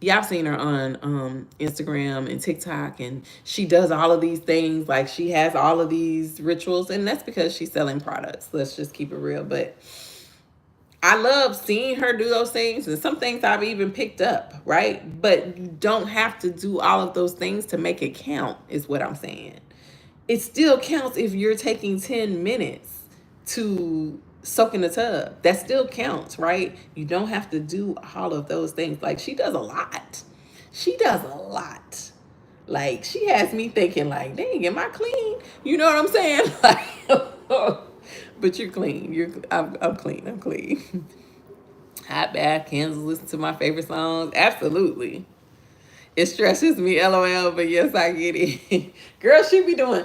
Yeah, I've seen her on Instagram and TikTok, and she does all of these things. Like, she has all of these rituals, and that's because she's selling products. Let's just keep it real. But I love seeing her do those things, and some things I've even picked up, right? But you don't have to do all of those things to make it count, is what I'm saying. It still counts if you're taking 10 minutes to soak in the tub. That still counts, right? You don't have to do all of those things. Like, she does a lot. She does a lot. Like, she has me thinking, like, dang, am I clean? You know what I'm saying? Like, but you're clean. I'm clean. I'm clean. Hot bath, candles, listen to my favorite songs. Absolutely. It stresses me, LOL, but yes, I get it. Girl, she be doing,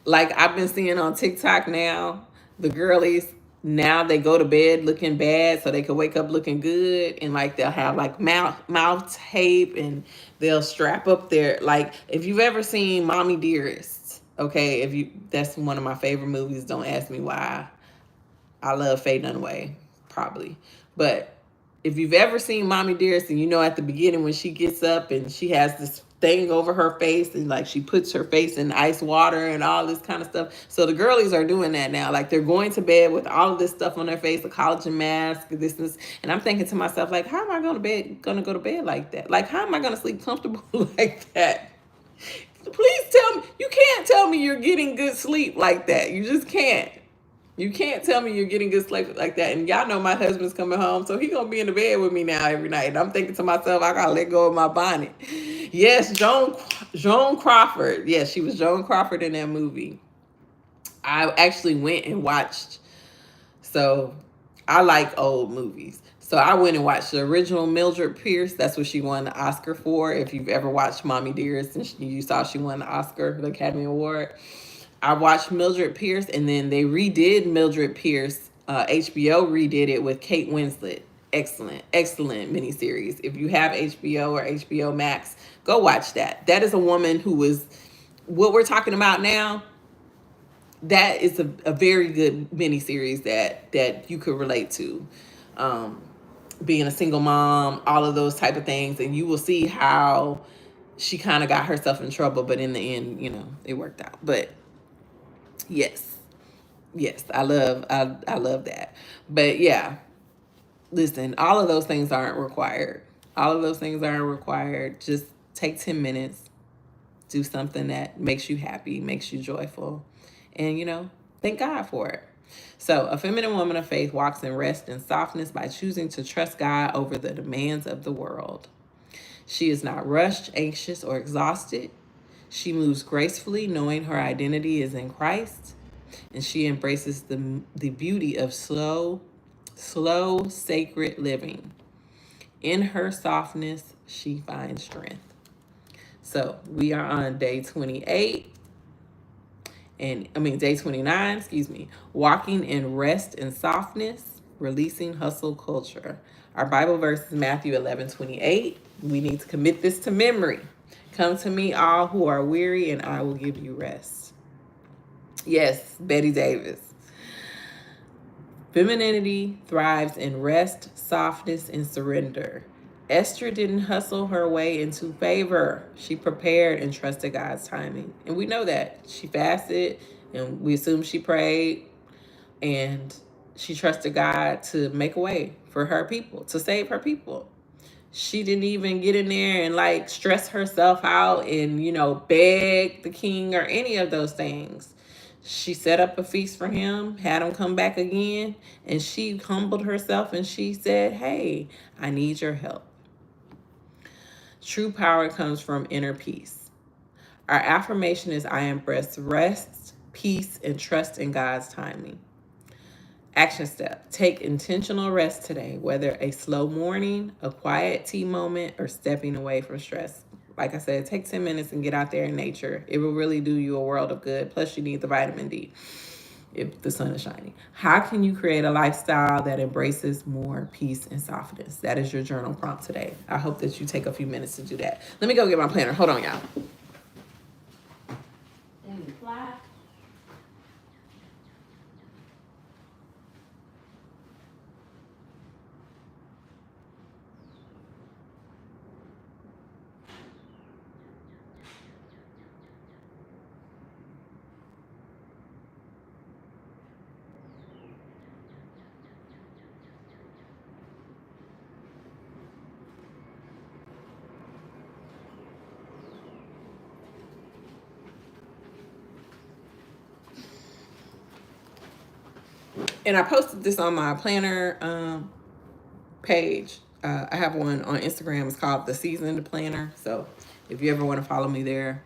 like I've been seeing on TikTok now, the girlies, now they go to bed looking bad so they can wake up looking good. And like they'll have like mouth tape and they'll strap up their, like, if you've ever seen Mommy Dearest, okay, that's one of my favorite movies. Don't ask me why. I love Faye Dunaway, probably. But if you've ever seen Mommy Dearest, and you know at the beginning when she gets up and she has this thing over her face and like she puts her face in ice water and all this kind of stuff. So the girlies are doing that now. Like they're going to bed with all of this stuff on their face, a collagen mask, this. And I'm thinking to myself, like, how am I gonna go to bed like that? Like, how am I gonna sleep comfortable like that? Please tell me. You can't tell me you're getting good sleep like that. You just can't. You can't tell me you're getting good sleep like that. And y'all know my husband's coming home, so he gonna be in the bed with me now every night. And I'm thinking to myself, I gotta let go of my bonnet. Yes, Joan Crawford. Yes, she was Joan Crawford in that movie. I actually went and watched. So I like old movies. So I went and watched the original Mildred Pierce. That's what she won the Oscar for. If you've ever watched Mommy Dearest and you saw she won the Oscar, the Academy Award. I watched Mildred Pierce, and then they redid Mildred Pierce. HBO redid it with Kate Winslet. Excellent, excellent miniseries. If you have HBO or HBO Max, go watch that. That is a woman who was what we're talking about now. That is a very good miniseries that you could relate to. Um, Being a single mom, all of those type of things, and you will see how she kind of got herself in trouble, but in the end, it worked out. But yes, yes, I love that. But yeah, listen, all of those things aren't required. All of those things aren't required. Just take 10 minutes, do something that makes you happy, makes you joyful, and thank God for it. So, a feminine woman of faith walks in rest and softness by choosing to trust God over the demands of the world. She is not rushed, anxious, or exhausted. She moves gracefully, knowing her identity is in Christ, and she embraces the beauty of slow, sacred living. In her softness, she finds strength. So we are on day 28, day 29, excuse me, walking in rest and softness, releasing hustle culture. Our Bible verse is Matthew 11:28. We need to commit this to memory. Come to me, all who are weary, and I will give you rest. Yes, Betty Davis. Femininity thrives in rest, softness, and surrender. Esther didn't hustle her way into favor. She prepared and trusted God's timing. And we know that. She fasted, and we assume she prayed, and she trusted God to make a way for her people, to save her people. She didn't even get in there and like stress herself out and, beg the king or any of those things. She set up a feast for him, had him come back again, and she humbled herself and she said, "Hey, I need your help." True power comes from inner peace. Our affirmation is I embrace rest, peace, and trust in God's timing. Action step. Take intentional rest today, whether a slow morning, a quiet tea moment, or stepping away from stress. Like I said, take 10 minutes and get out there in nature. It will really do you a world of good. Plus, you need the vitamin D if the sun is shining. How can you create a lifestyle that embraces more peace and softness? That is your journal prompt today. I hope that you take a few minutes to do that. Let me go get my planner. Hold on, y'all. And I posted this on my planner page. I have one on Instagram. It's called The Seasoned Planner. So if you ever want to follow me there,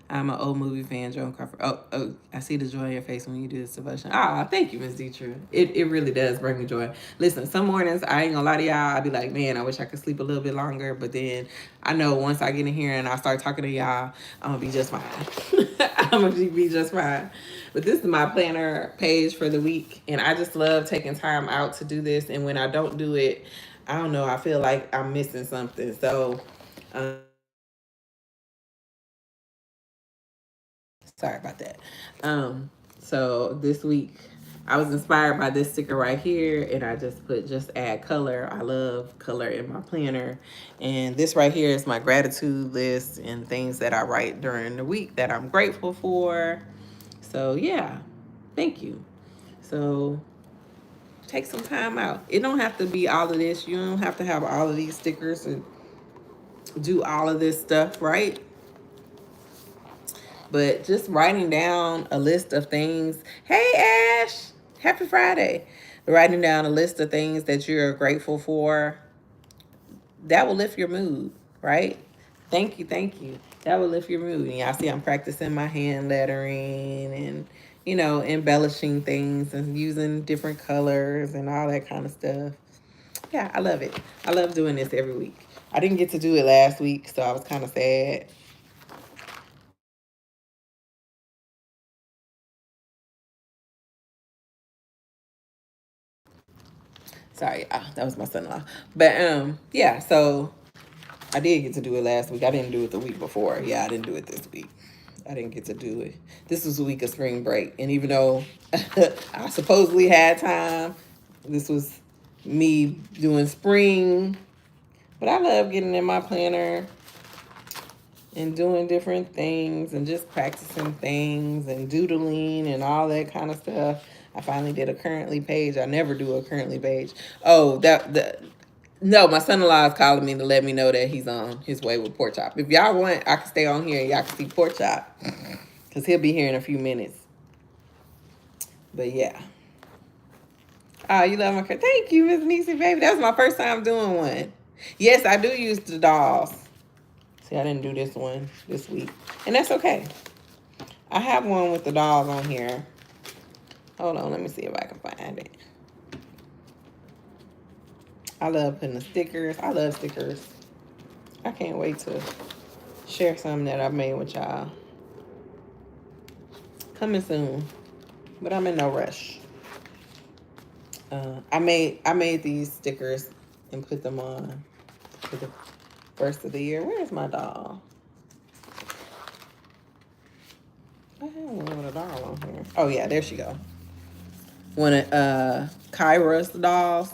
I'm an old movie fan, Joan Crawford. Oh, I see the joy in your face when you do this devotion. Ah, thank you, Miss Dietra. It really does bring me joy. Listen, some mornings, I ain't gonna lie to y'all, I'll be like, man, I wish I could sleep a little bit longer. But then I know once I get in here and I start talking to y'all, I'm gonna be just fine. I'm gonna be just fine. But this is my planner page for the week. And I just love taking time out to do this. And when I don't do it, I don't know, I feel like I'm missing something. So, sorry about that. So this week I was inspired by this sticker right here, and I just put just add color. I love color in my planner. And this right here is my gratitude list and things that I write during the week that I'm grateful for. So yeah, thank you. So take some time out. It don't have to be all of this. You don't have to have all of these stickers and do all of this stuff, right? But just writing down a list of things. Hey, Ash, happy Friday. Writing down a list of things that you're grateful for, that will lift your mood, right? Thank you, thank you. That will lift your mood. And y'all see I'm practicing my hand lettering and, embellishing things and using different colors and all that kind of stuff. Yeah, I love it. I love doing this every week. I didn't get to do it last week, so I was kind of sad. Sorry, that was my son-in-law. But yeah, so I did get to do it last week. I didn't do it the week before. Yeah, I didn't do it this week. I didn't get to do it. This was a week of spring break. And even though I supposedly had time, this was me doing spring. But I love getting in my planner and doing different things and just practicing things and doodling and all that kind of stuff. I finally did a currently page. I never do a currently page. Oh, no, my son-in-law is calling me to let me know that he's on his way with Pork Chop. If y'all want, I can stay on here and y'all can see Pork Chop because he'll be here in a few minutes. But yeah. Oh, you love my car. Thank you, Miss Niecy, baby. That was my first time doing one. Yes, I do use the dolls. See, I didn't do this one this week. And that's okay. I have one with the dolls on here. Hold on, let me see if I can find it. I love putting the stickers. I love stickers. I can't wait to share something that I made with y'all. Coming soon, but I'm in no rush. I made these stickers and put them on for the first of the year. Where's my doll? I have one with a doll on here. Oh yeah, there she go. One of Kyra's dolls.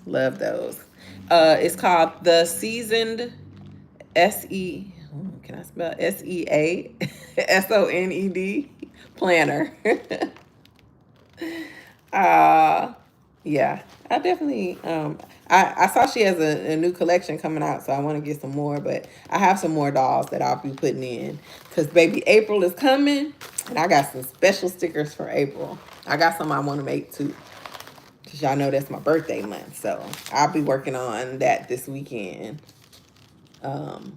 Love those. It's called the Seasoned S-E. Can I spell SEA SONED planner? Yeah, I definitely I saw she has a new collection coming out, so I want to get some more, but I have some more dolls that I'll be putting in because baby April is coming and I got some special stickers for April. I got some I want to make too because y'all know that's my birthday month, so I'll be working on that this weekend. And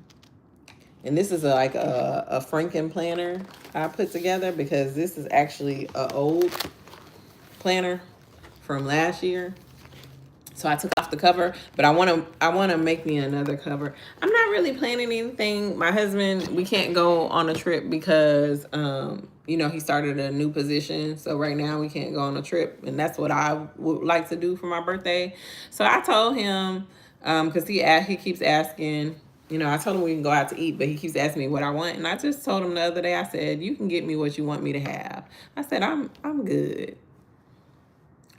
this is like a Franken planner I put together because this is actually an old planner from last year. So I took off the cover, but I want to make me another cover. I'm not really planning anything. My husband, we can't go on a trip because he started a new position. So right now we can't go on a trip, and that's what I would like to do for my birthday. So I told him because he keeps asking. I told him we can go out to eat, but he keeps asking me what I want, and I just told him the other day. I said, "You can get me what you want me to have." I said, "I'm good."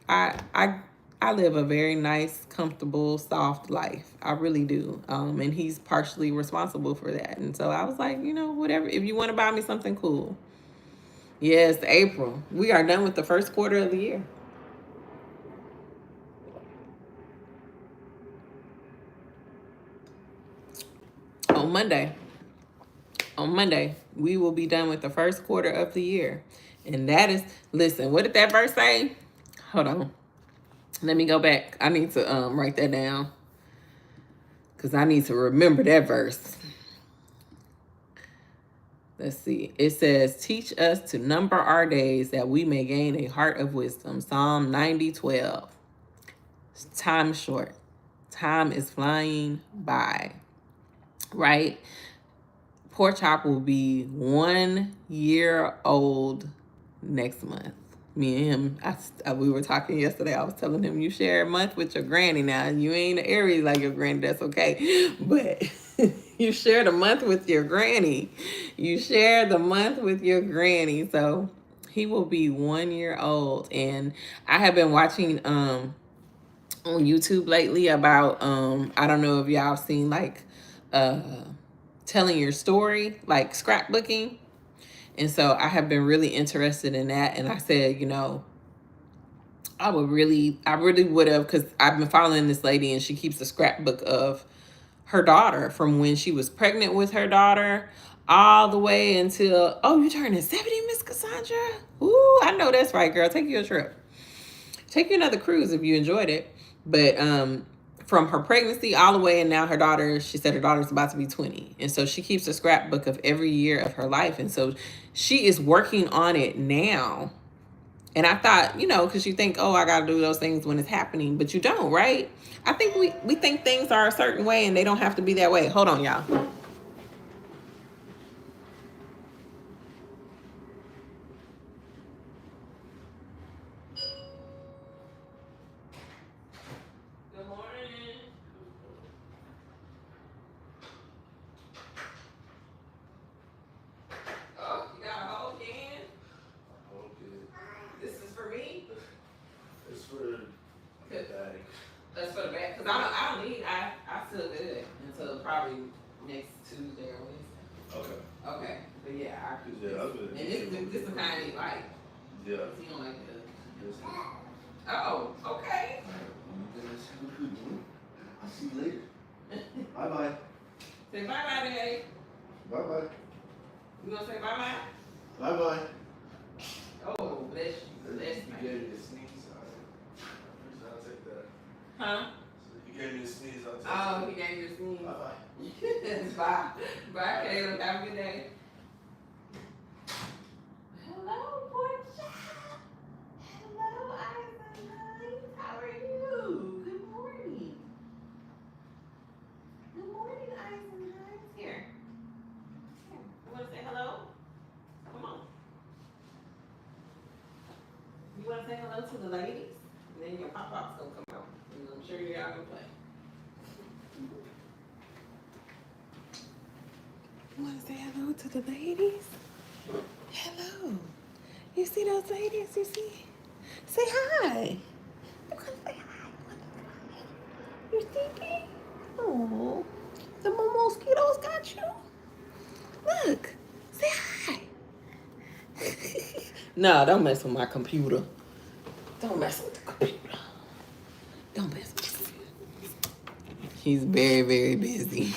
I I I live a very nice, comfortable, soft life. I really do. And he's partially responsible for that. And so I was like, whatever. If you want to buy me something cool. Yes, April. We are done with the first quarter of the year. On Monday. On Monday, we will be done with the first quarter of the year. And that is, listen, what did that verse say? Hold on. Let me go back. I need to write that down because I need to remember that verse. Let's see. It says, teach us to number our days that we may gain a heart of wisdom. Psalm 90:12. Time is short. Time is flying by. Right? Pork Chop will be 1 year old next month. Me and him, we were talking yesterday. I was telling him, you share a month with your granny now. And you ain't an Aries like your granny. That's okay. But you share the month with your granny. You share the month with your granny. So He will be 1 year old. And I have been watching on YouTube lately about I don't know if y'all seen like uh telling your story, like scrapbooking. And so I have been really interested in that. And I said, I really would have, because I've been following this lady and she keeps a scrapbook of her daughter from when she was pregnant with her daughter all the way until, oh, you turning 70, Miss Cassandra? Ooh, I know that's right, girl. Take you a trip. Take you another cruise if you enjoyed it. But from her pregnancy all the way, and now her daughter, she said her daughter's about to be 20. And so she keeps a scrapbook of every year of her life. And so she is working on it now. And I thought, because you think, oh, I got to do those things when it's happening, but you don't, right? I think we think things are a certain way and they don't have to be that way. Hold on, y'all. Good morning. Oh, you got a whole can? Okay. This is for me? It's for daddy. That's for the back. Because I don't need, I feel good until probably next Tuesday or Wednesday. Okay. Okay. But yeah, Yeah, I've been. And this is the kind you like. Yeah. You don't like it. Yes. Oh, okay. I'll see you later. Bye bye. Say bye-bye, Daddy. Bye bye. You gonna say bye-bye? Bye bye. Oh, bless you. Bless You me. gave me a sneeze. I'll take that. Huh? You gave me a sneeze. I'll take Oh, that. he gave you a sneeze. Bye bye. Bye. Bye, Caleb. Have a good day. Hello, Portia. Hello, Eisenheim. How are you? Good morning. Good morning, Eisenheim. Here. You want to say hello? Come on. You want to say hello to the ladies? And then your pop-pop's going to come out. And I'm sure you're out going to play. You want to say hello to the ladies? Hello. You see those ladies? You see? Say hi. You can say hi. You stinky? Oh, the mosquitoes got you? Look. Say hi. No, don't mess with my computer. Don't mess with the computer. Don't mess with the computer. He's very, very busy.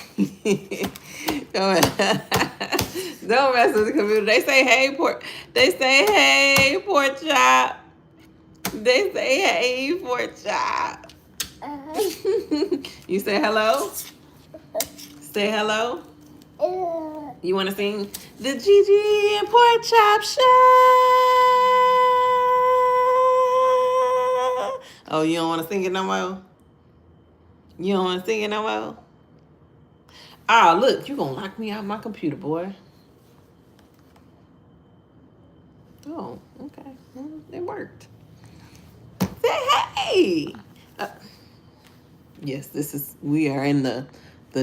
Don't mess with the computer. They say, hey, pork chop. They say, hey, pork chop. You say hello? Say hello. You want to sing the Gigi and Pork Chop Show? Oh, you don't want to sing it no more? You don't want to sing it no more? Oh, look, you going to lock me out of my computer, boy. Oh, okay. Well, it worked. Say hey. Yes, we are in the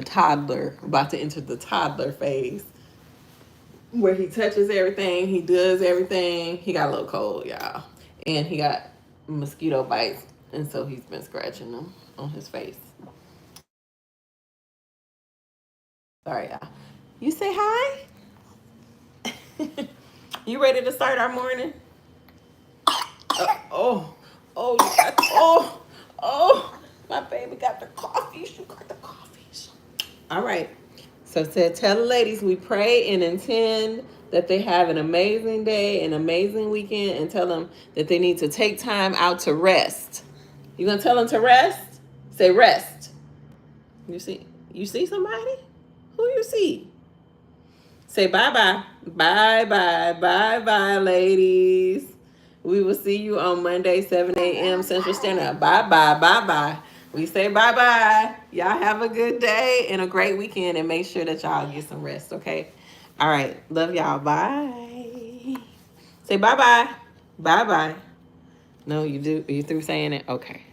toddler, about to enter the toddler phase where he touches everything, he does everything. He got a little cold, y'all. And he got mosquito bites, and so he's been scratching them on his face. Sorry, y'all. You say hi? You ready to start our morning? Oh, my baby got the coffee. She got the coffee. All right. So tell the ladies we pray and intend that they have an amazing day, an amazing weekend, and tell them that they need to take time out to rest. You gonna tell them to rest? Say rest. You see somebody? Who you see? Say bye-bye. Bye-bye. Bye-bye, ladies. We will see you on Monday, 7 a.m. Central Standard. Bye-bye. Bye-bye. We say bye-bye. Y'all have a good day and a great weekend, and make sure that y'all get some rest, okay? All right. Love y'all. Bye. Say bye-bye. Bye-bye. No, you do. Are you through saying it? Okay.